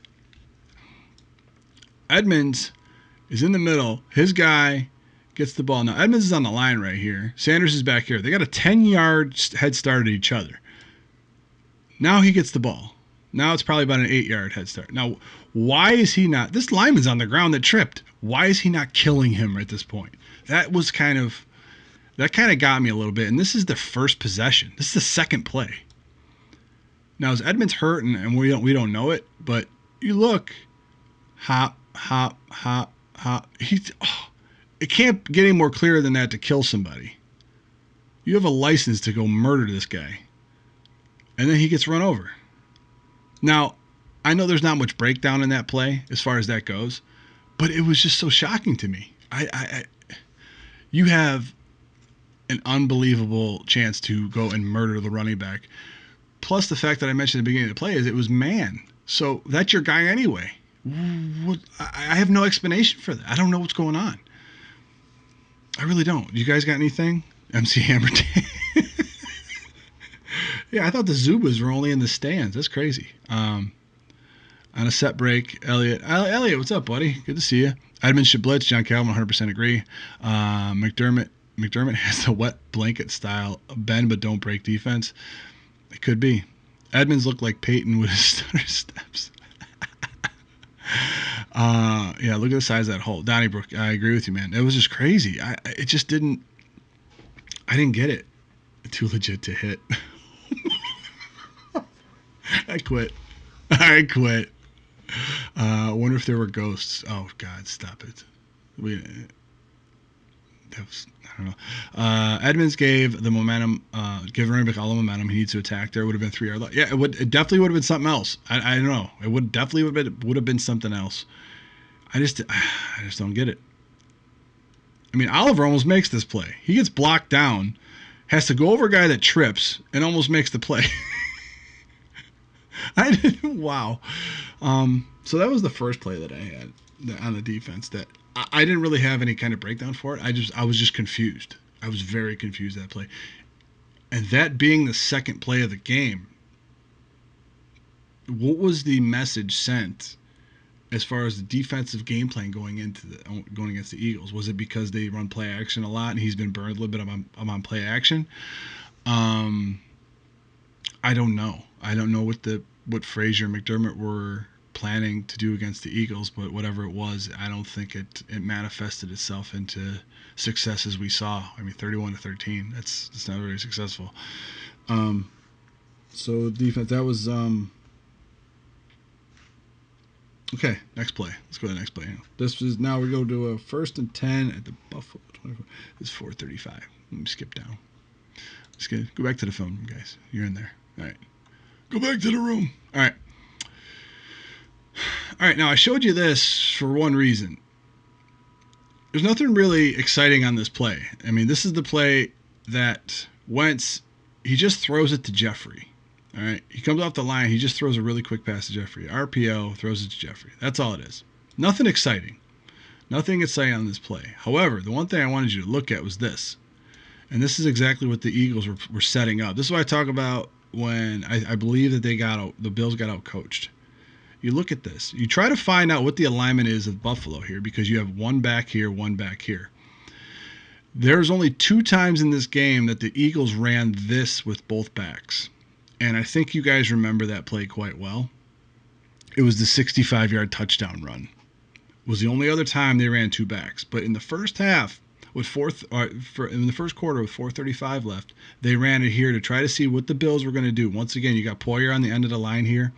[SPEAKER 3] Edmunds is in the middle. His guy gets the ball. Now, Edmunds is on the line right here. Sanders is back here. They got a 10-yard head start at each other. Now he gets the ball. Now it's probably about an 8-yard head start. Now, why is he not... This lineman's on the ground that tripped. Why is he not killing him at this point? That kind of got me a little bit. And this is the first possession. This is the second play. Now, is Edmunds hurting? And we don't know it. But you look... Hop, hop, hop, hop. It can't get any more clear than that to kill somebody. You have a license to go murder this guy. And then he gets run over. Now, I know there's not much breakdown in that play as far as that goes, but it was just so shocking to me. You have an unbelievable chance to go and murder the running back. Plus the fact that I mentioned at the beginning of the play is it was man. So that's your guy anyway. I have no explanation for that. I don't know what's going on. I really don't. You guys got anything? MC Hammer. Yeah, I thought the Zubas were only in the stands. That's crazy. On a set break, Elliot, what's up, buddy? Good to see you. Edmunds should blitz. John Calvin, 100% agree. McDermott has the wet blanket style bend but don't break defense. It could be. Edmunds looked like Peyton with his stutter steps. Yeah, look at the size of that hole. Donnybrook, I agree with you, man. It was just crazy. I didn't get it. Too legit to hit. I quit. I wonder if there were ghosts. Oh God, stop it. I don't know. Edmunds gave the momentum, give running back all the momentum. He needs to attack. There would have been 3 yard. Yeah, it definitely would have been something else. I don't know. It would have been something else. I just don't get it. I mean, Oliver almost makes this play. He gets blocked down, has to go over a guy that trips, and almost makes the play. Wow. So that was the first play that I had on the defense that I didn't really have any kind of breakdown for it. I was just confused. I was very confused that play. And that being the second play of the game, what was the message sent as far as the defensive game plan going against the Eagles? Was it because they run play action a lot and he's been burned a little bit on play action? I don't know. I don't know what Frazier and McDermott were planning to do against the Eagles, but whatever it was, I don't think it manifested itself into success as we saw. I mean, 31-13. That's not very successful. So defense, that was okay. Next play. Let's go to the next play. This is now we go to a 1st and 10 at the Buffalo 24. It's 4:35. Let me skip down. Let's go back to the phone, guys. You're in there. All right. Go back to the room. All right. All right, now I showed you this for one reason. There's nothing really exciting on this play. I mean, this is the play that Wentz, he just throws it to Jeffrey. All right, he comes off the line, he just throws a really quick pass to Jeffrey. RPO, throws it to Jeffrey. That's all it is. Nothing exciting. Nothing exciting on this play. However, the one thing I wanted you to look at was this. And this is exactly what the Eagles were setting up. This is what I talk about when I believe that the Bills got out coached. You look at this. You try to find out what the alignment is of Buffalo here because you have one back here, one back here. There's only 2 times in this game that the Eagles ran this with both backs. And I think you guys remember that play quite well. It was the 65-yard touchdown run. It was the only other time they ran 2 backs. But in the first half, in the first quarter with 4:35 left, they ran it here to try to see what the Bills were going to do. Once again, you got Poyer on the end of the line here.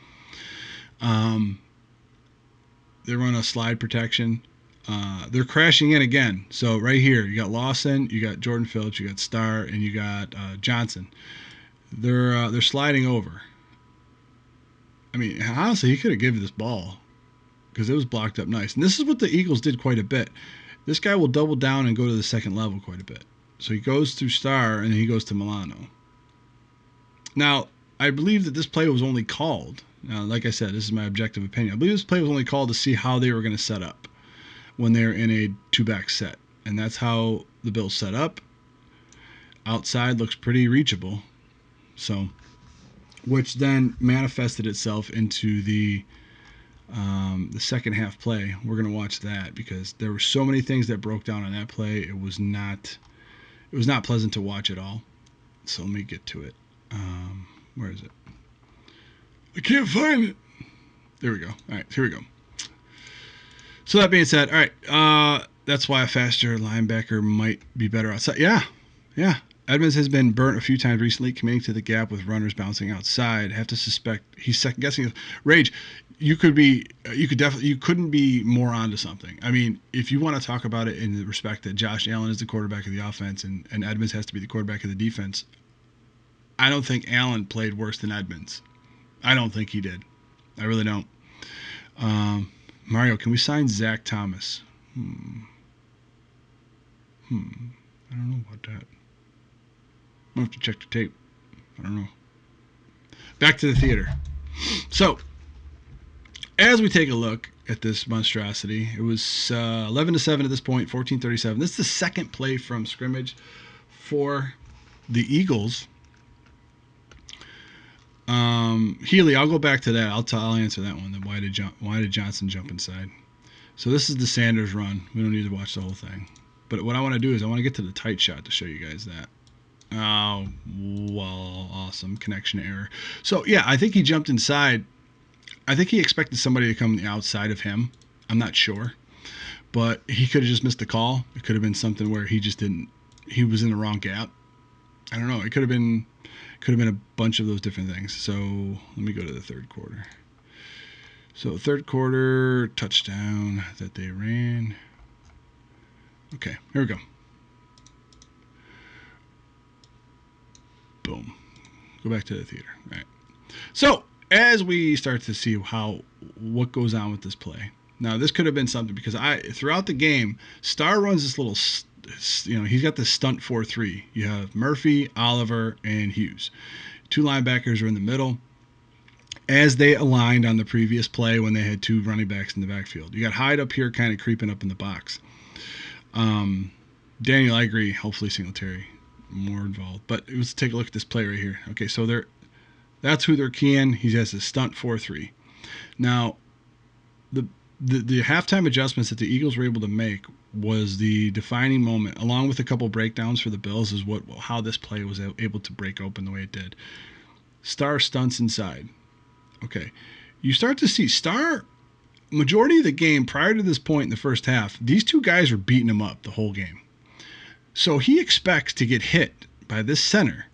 [SPEAKER 3] They run a slide protection. They're crashing in again. So right here, you got Lawson, you got Jordan Phillips, you got Starr, and you got Johnson. They're sliding over. I mean, honestly, he could have given this ball because it was blocked up nice. And this is what the Eagles did quite a bit. This guy will double down and go to the second level quite a bit. So he goes through Starr, and then he goes to Milano. Now, I believe that this play was only called. Now, like I said, this is my objective opinion. I believe this play was only called to see how they were going to set up when they're in a 2-back set. And that's how the Bills set up. outside looks pretty reachable. So, which then manifested itself into the second half play. We're going to watch that because there were so many things that broke down on that play. It was not pleasant to watch at all. So let me get to it. Where is it? I can't find it. There we go. All right, here we go. So that being said, all right, that's why a faster linebacker might be better outside. Yeah. Edmunds has been burnt a few times recently, committing to the gap with runners bouncing outside. Have to suspect he's second guessing. Rage, you couldn't be more onto something. I mean, if you want to talk about it in the respect that Josh Allen is the quarterback of the offense and Edmunds has to be the quarterback of the defense, I don't think Allen played worse than Edmunds. I don't think he did. I really don't. Mario, can we sign Zach Thomas? I don't know about that. I'll have to check the tape. I don't know. Back to the theater. So, as we take a look at this monstrosity, it was 11-7 at this point, 14-37. This is the second play from scrimmage for the Eagles. Healy, I'll go back to that. I'll answer that one. Then why did Johnson jump inside? So this is the Sanders run. We don't need to watch the whole thing. But what I want to do is I want to get to the tight shot to show you guys that. Oh, well, awesome. Connection error. So, yeah, I think he jumped inside. I think he expected somebody to come outside of him. I'm not sure. But he could have just missed the call. It could have been something where he just didn't. He was in the wrong gap. I don't know. It could have been a bunch of those different things. So, let me go to the third quarter. So, third quarter touchdown that they ran. Okay, here we go. Boom. Go back to the theater. All right. So, as we start to see what goes on with this play. Now, this could have been something because throughout the game, Starr runs this little, he's got this stunt 4-3. You have Murphy, Oliver, and Hughes. Two linebackers are in the middle. As they aligned on the previous play when they had two running backs in the backfield. You got Hyde up here kind of creeping up in the box. Daniel, I agree. Hopefully Singletary more involved. But let's take a look at this play right here. Okay, so that's who they're keying. He has a stunt 4-3. Now, the halftime adjustments that the Eagles were able to make was the defining moment, along with a couple breakdowns for the Bills, is how this play was able to break open the way it did. Starr stunts inside. Okay, you start to see Starr. Majority of the game prior to this point in the first half, these two guys were beating him up the whole game. So he expects to get hit by this center.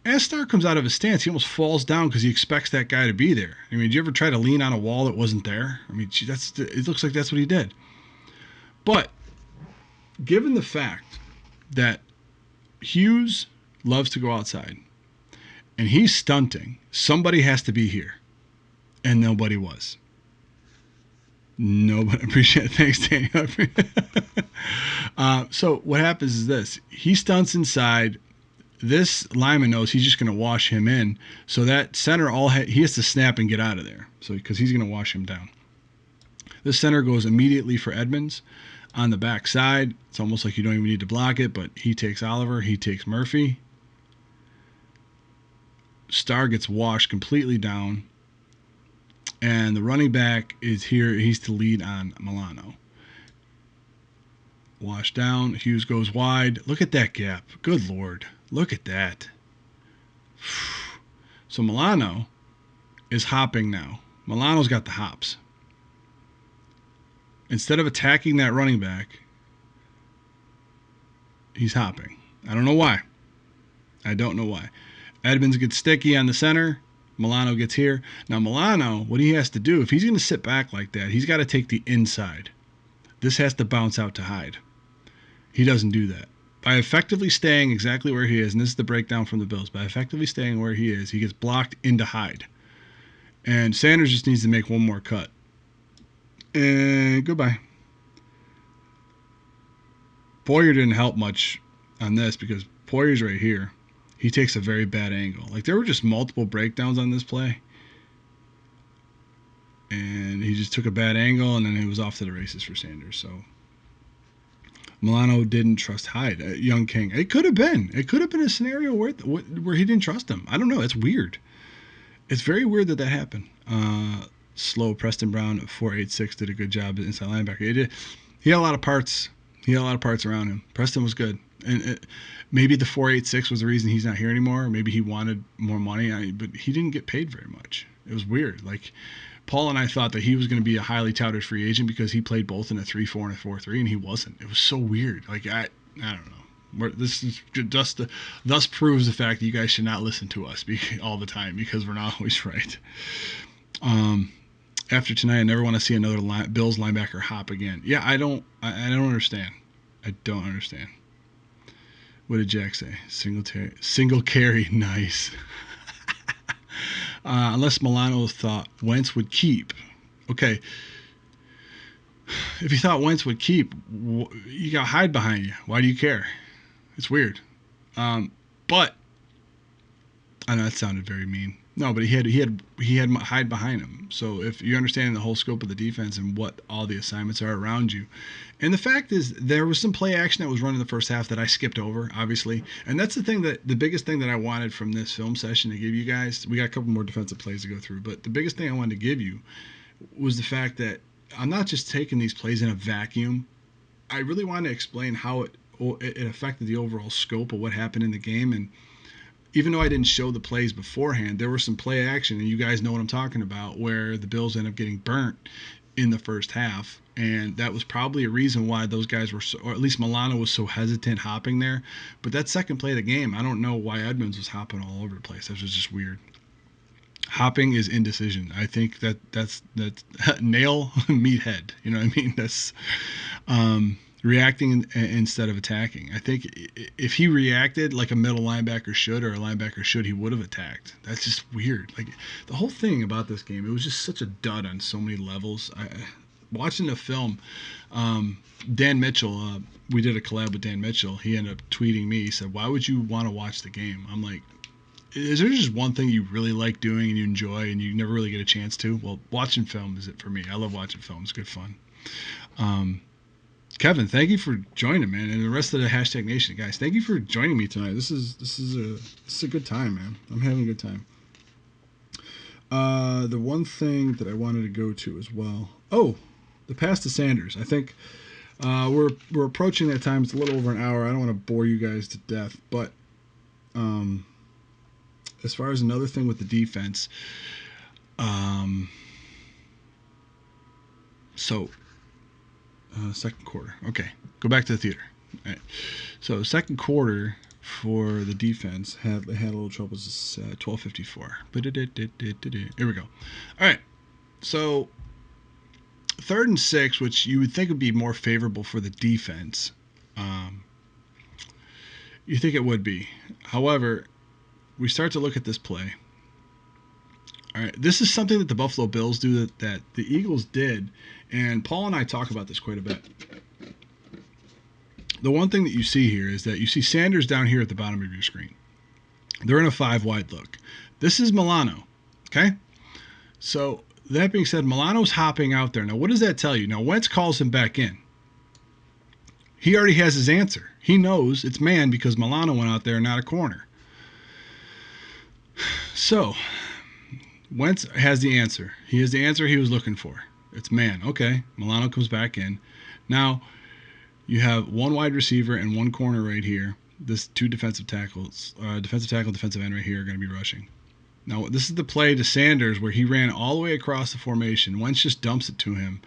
[SPEAKER 3] As Starr comes out of his stance, he almost falls down because he expects that guy to be there. I mean, did you ever try to lean on a wall that wasn't there? I mean, it looks like that's what he did. But given the fact that Hughes loves to go outside and he's stunting, somebody has to be here. And nobody was. Nobody. Appreciate it. Thanks, Daniel. So what happens is this. He stunts inside. This lineman knows he's just going to wash him in. So that center, he has to snap and get out of there. So because he's going to wash him down. This center goes immediately for Edmunds on the back side. It's almost like you don't even need to block it, but he takes Oliver. He takes Murphy. Starr gets washed completely down. And the running back is here. He's to lead on Milano. Wash down. Hughes goes wide. Look at that gap. Good Lord. Look at that. So Milano is hopping now. Milano's got the hops. Instead of attacking that running back, he's hopping. I don't know why. I don't know why. Edmunds gets sticky on the center. Milano gets here. Now, Milano, what he has to do, if he's going to sit back like that, he's got to take the inside. This has to bounce out to Hyde. He doesn't do that. By effectively staying exactly where he is, and this is the breakdown from the Bills, by effectively staying where he is, he gets blocked into Hyde. And Sanders just needs to make one more cut. And goodbye. Poyer didn't help much on this because Poyer's right here. He takes a very bad angle. Like, there were just multiple breakdowns on this play. And he just took a bad angle, and then it was off to the races for Sanders. So, Milano didn't trust Hyde, young King. It could have been. It could have been a scenario where he didn't trust him. I don't know. It's weird. It's very weird that happened. Slow Preston Brown at 4.86 did a good job at inside linebacker. He had a lot of parts. He had a lot of parts around him. Preston was good. And maybe the 4.86 was the reason he's not here anymore. Maybe he wanted more money, but he didn't get paid very much. It was weird. Like, Paul and I thought that he was going to be a highly touted free agent because he played both in a 3-4 and a 4-3, and he wasn't. It was so weird. Like, I don't know. This is just thus proves the fact that you guys should not listen to us all the time because we're not always right. After tonight, I never want to see another Bills linebacker hop again. Yeah, I don't understand. I don't understand. What did Jack say? Single carry, nice. Unless Milano thought Wentz would keep. Okay. If you thought Wentz would keep, you got Hyde behind you. Why do you care? It's weird. But I know that sounded very mean. No, but he had Hyde behind him. So if you're understanding the whole scope of the defense and what all the assignments are around you, and the fact is there was some play action that was run in the first half that I skipped over, obviously, and that's the biggest thing that I wanted from this film session to give you guys. We got a couple more defensive plays to go through, but the biggest thing I wanted to give you was the fact that I'm not just taking these plays in a vacuum. I really wanted to explain how it affected the overall scope of what happened in the game. And even though I didn't show the plays beforehand, there was some play action, and you guys know what I'm talking about, where the Bills end up getting burnt in the first half. And that was probably a reason why those guys were, or at least Milano was so hesitant hopping there. But that second play of the game, I don't know why Edmunds was hopping all over the place. That was just weird. Hopping is indecision. I think that's nail, meathead. You know what I mean? That's reacting instead of attacking. I think if he reacted like a middle linebacker should, or a linebacker should, he would have attacked. That's just weird. Like, the whole thing about this game, it was just such a dud on so many levels. Watching the film, Dan Mitchell, we did a collab with Dan Mitchell. He ended up tweeting me. He said, "Why would you want to watch the game?" I'm like, is there just one thing you really like doing and you enjoy and you never really get a chance to? Well, watching film is it for me. I love watching film. It's good fun. Kevin, thank you for joining, man, and the rest of the Hashtag Nation guys. Thank you for joining me tonight. This is a good time, man. I'm having a good time. The one thing that I wanted to go to as well. Oh, the pass to Sanders. I think we're approaching that time. It's a little over an hour. I don't want to bore you guys to death, but as far as another thing with the defense, second quarter. Okay, go back to the theater. All right. So second quarter for the defense had a little trouble. It's 12:54. Here we go. All right. So 3rd and 6, which you would think would be more favorable for the defense. You think it would be. However, we start to look at this play. All right, this is something that the Buffalo Bills do that the Eagles did, and Paul and I talk about this quite a bit. The one thing that you see here is that you see Sanders down here at the bottom of your screen. They're in a 5-wide look. This is Milano, okay? So that being said, Milano's hopping out there. Now, what does that tell you? Now, Wentz calls him back in. He already has his answer. He knows it's man because Milano went out there and not a corner. So Wentz has the answer. He has the answer he was looking for. It's man. Okay. Milano comes back in. Now, you have one wide receiver and one corner right here. This two defensive tackles, defensive end right here are going to be rushing. Now, this is the play to Sanders where he ran all the way across the formation. Wentz just dumps it to him,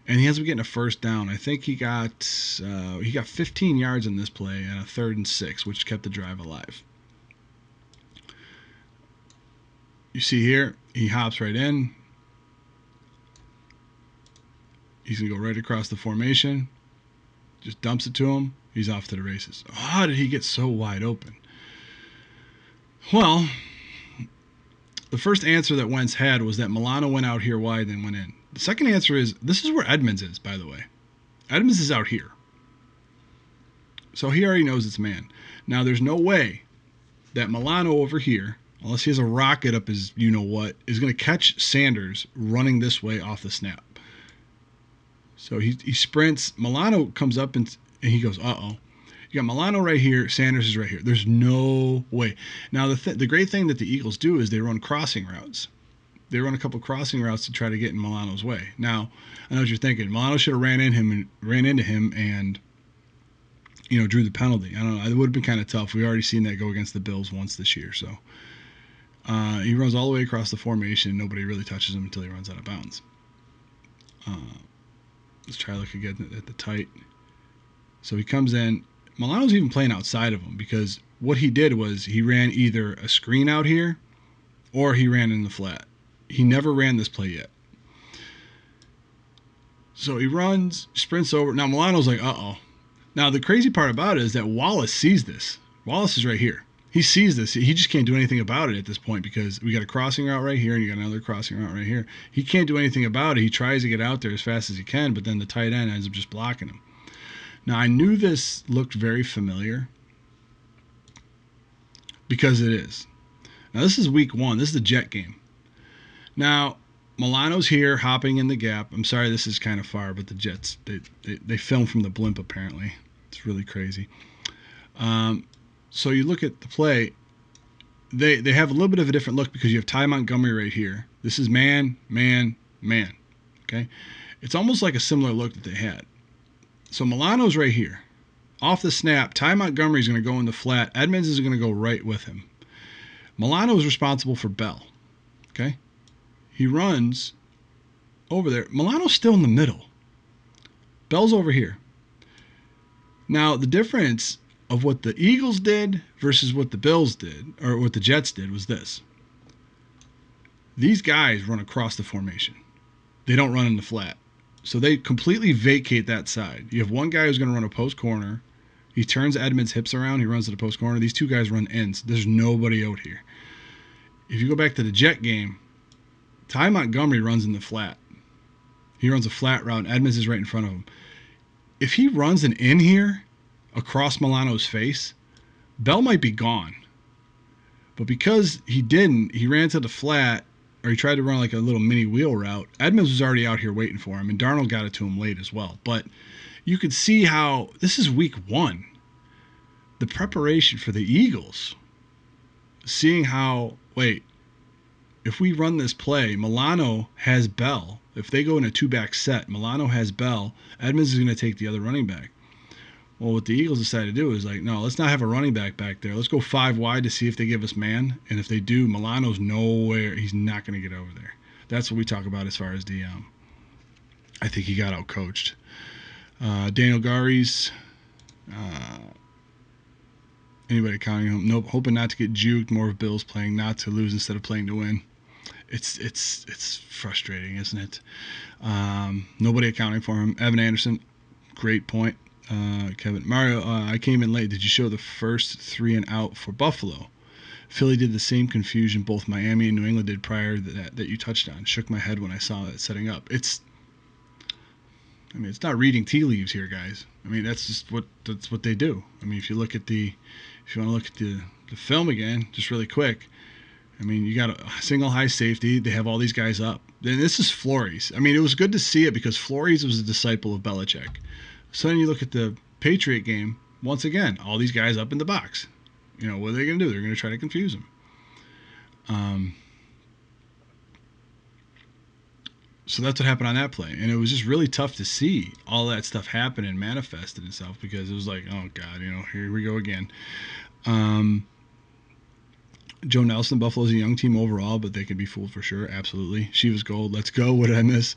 [SPEAKER 3] and he ends up getting a first down. I think he got 15 yards in this play and a 3rd and 6, which kept the drive alive. You see here, he hops right in. He's going to go right across the formation. Just dumps it to him. He's off to the races. How did he get so wide open? Well, the first answer that Wentz had was that Milano went out here wide and went in. The second answer is, this is where Edmunds is, by the way. Edmunds is out here. So he already knows it's man. Now, there's no way that Milano over here, unless he has a rocket up his you-know-what, is going to catch Sanders running this way off the snap. So he sprints. Milano comes up and And he goes, uh-oh. You got Milano right here. Sanders is right here. There's no way. Now, the great thing that the Eagles do is they run crossing routes. They run a couple crossing routes to try to get in Milano's way. Now, I know what you're thinking. Milano should have ran into him and drew the penalty. I don't know. It would have been kind of tough. We already seen that go against the Bills once this year. So he runs all the way across the formation. Nobody really touches him until he runs out of bounds. Let's try to look again at the tight. So he comes in. Milano's even playing outside of him because what he did was he ran either a screen out here or he ran in the flat. He never ran this play yet. So he runs, sprints over. Now Milano's like, uh-oh. Now the crazy part about it is that Wallace sees this. Wallace is right here. He sees this. He just can't do anything about it at this point because we got a crossing route right here and you got another crossing route right here. He can't do anything about it. He tries to get out there as fast as he can, but then the tight end ends up just blocking him. Now, I knew this looked very familiar because it is. Now, this is week 1. This is the Jet game. Now, Milano's here hopping in the gap. I'm sorry this is kind of far, but the Jets, they film from the blimp apparently. It's really crazy. So you look at the play. They have a little bit of a different look because you have Ty Montgomery right here. This is man, man, man. Okay? It's almost like a similar look that they had. So Milano's right here. Off the snap, Ty Montgomery's going to go in the flat. Edmunds is going to go right with him. Milano is responsible for Bell. Okay? He runs over there. Milano's still in the middle. Bell's over here. Now, the difference of what the Eagles did versus what the Bills did, or what the Jets did, was this. These guys run across the formation. They don't run in the flat. So they completely vacate that side. You have one guy who's going to run a post corner. He turns Edmunds' hips around. He runs to the post corner. These two guys run ends. There's nobody out here. If you go back to the Jet game, Ty Montgomery runs in the flat. He runs a flat route. Edmunds is right in front of him. If he runs an in here across Milano's face, Bell might be gone. But because he didn't, he ran to the flat, or he tried to run like a little mini wheel route. Edmunds was already out here waiting for him, and Darnold got it to him late as well. But you could see how this is week 1. The preparation for the Eagles. Seeing how, if we run this play, Milano has Bell. If they go in a 2-back set, Milano has Bell. Edmunds is going to take the other running back. Well, what the Eagles decided to do is no, let's not have a running back there. Let's go 5 wide to see if they give us man. And if they do, Milano's nowhere. He's not going to get over there. That's what we talk about as far as the I think he got out-coached. Daniel Gary's, anybody counting him? Nope. Hoping not to get juked. More of Bills playing not to lose instead of playing to win. It's frustrating, isn't it? Nobody accounting for him. Evan Anderson, great point. Kevin Mario, I came in late. Did you show the first 3 and out for Buffalo? Philly did the same confusion both Miami and New England did prior to that you touched on. Shook my head when I saw that setting up. It's not reading tea leaves here, guys. That's what they do. If you want to look at the film again, just really quick. You got a single high safety. They have all these guys up. And this is Flores. It was good to see it because Flores was a disciple of Belichick. So then you look at the Patriot game. Once again, all these guys up in the box. What are they going to do? They're going to try to confuse them. So that's what happened on that play. And it was just really tough to see all that stuff happen and manifested itself because it was like, oh, God, here we go again. Joe Nelson, Buffalo's a young team overall, but they could be fooled for sure. Absolutely. She was gold. Let's go. What did I miss?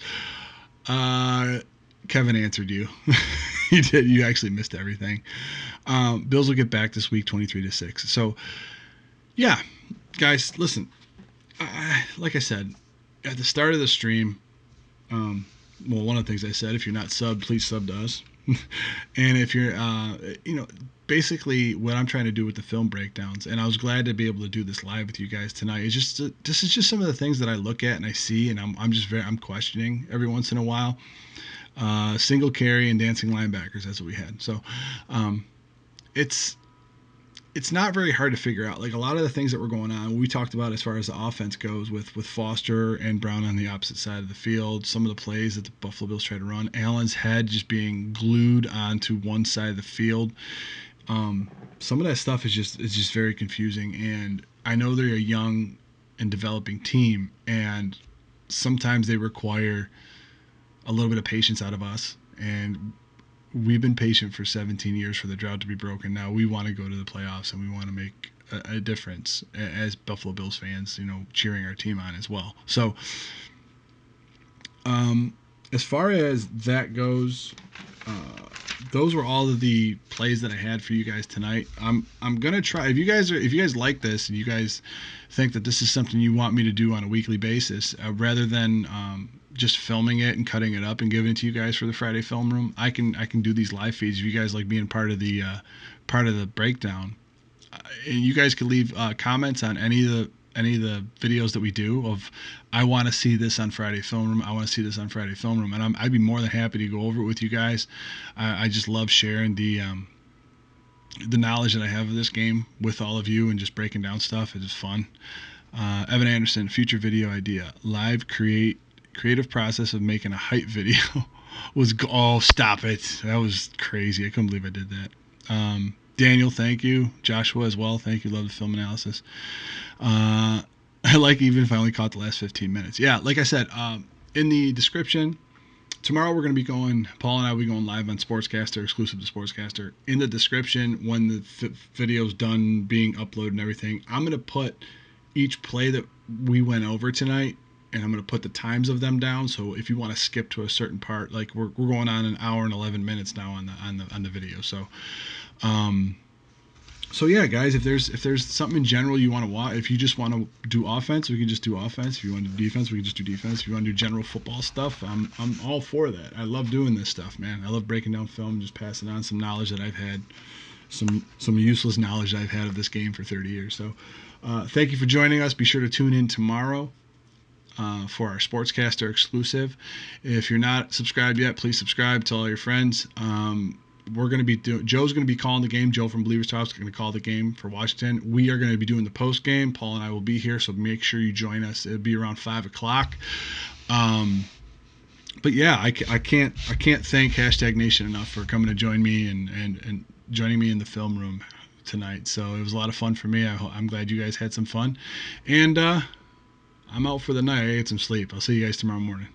[SPEAKER 3] Kevin answered you. You did. You actually missed everything. Bills will get back this week 23-6. So, yeah, guys, listen. Like I said, at the start of the stream, one of the things I said, if you're not subbed, please sub to us. And if you're, basically what I'm trying to do with the film breakdowns, and I was glad to be able to do this live with you guys tonight. It's just this is just some of the things that I look at and I see, and I'm questioning every once in a while. Single carry and dancing linebackers, that's what we had. So, it's not very hard to figure out. Like a lot of the things that were going on, we talked about as far as the offense goes with Foster and Brown on the opposite side of the field. Some of the plays that the Buffalo Bills tried to run, Allen's head just being glued onto one side of the field. Some of that stuff is just very confusing. And I know they're a young and developing team, and sometimes they require a little bit of patience out of us. And we've been patient for 17 years for the drought to be broken. Now we want to go to the playoffs and we want to make a difference as Buffalo Bills fans, cheering our team on as well. So, as far as that goes, those were all of the plays that I had for you guys tonight. I'm gonna try. If you guys like this and you guys think that this is something you want me to do on a weekly basis, rather than just filming it and cutting it up and giving it to you guys for the Friday Film Room, I can do these live feeds. If you guys like being part of the breakdown, and you guys can leave comments on any of the videos that we do of, I want to see this on Friday Film Room, I want to see this on Friday Film Room, and I'd be more than happy to go over it with you guys. I just love sharing the knowledge that I have of this game with all of you and just breaking down stuff. It's just fun. Evan Anderson, future video idea, live creative process of making a hype video was stop it, that was crazy. I couldn't believe I did that. Daniel, thank you. Joshua as well, thank you. Love the film analysis. I like even if I only caught the last 15 minutes. Yeah, like I said, in the description, tomorrow we're going to be Paul and I will be going live on Sportscaster, exclusive to Sportscaster. In the description, when the video's done being uploaded and everything, I'm going to put each play that we went over tonight, and I'm going to put the times of them down. So if you want to skip to a certain part, like we're going on an hour and 11 minutes now on the video. So yeah, guys, if there's something in general you want to watch, if you just want to do offense, we can just do offense. If you want to do defense, we can just do defense. If you want to do general football stuff, I'm all for that. I love doing this stuff, man. I love breaking down film, just passing on some knowledge that I've had, some useless knowledge that I've had of this game for 30 years. So thank you for joining us. Be sure to tune in tomorrow for our Sportscaster exclusive. If you're not subscribed yet, please subscribe. Tell all your friends. We're going to be Joe's going to be calling the game. Joe from Believers Talk is going to call the game for Washington. We are going to be doing the post game. Paul and I will be here, so make sure you join us. It'll be around 5:00. But yeah, I can't thank #Nation enough for coming to join me and joining me in the film room tonight. So it was a lot of fun for me. I'm glad you guys had some fun, and I'm out for the night. I get some sleep. I'll see you guys tomorrow morning.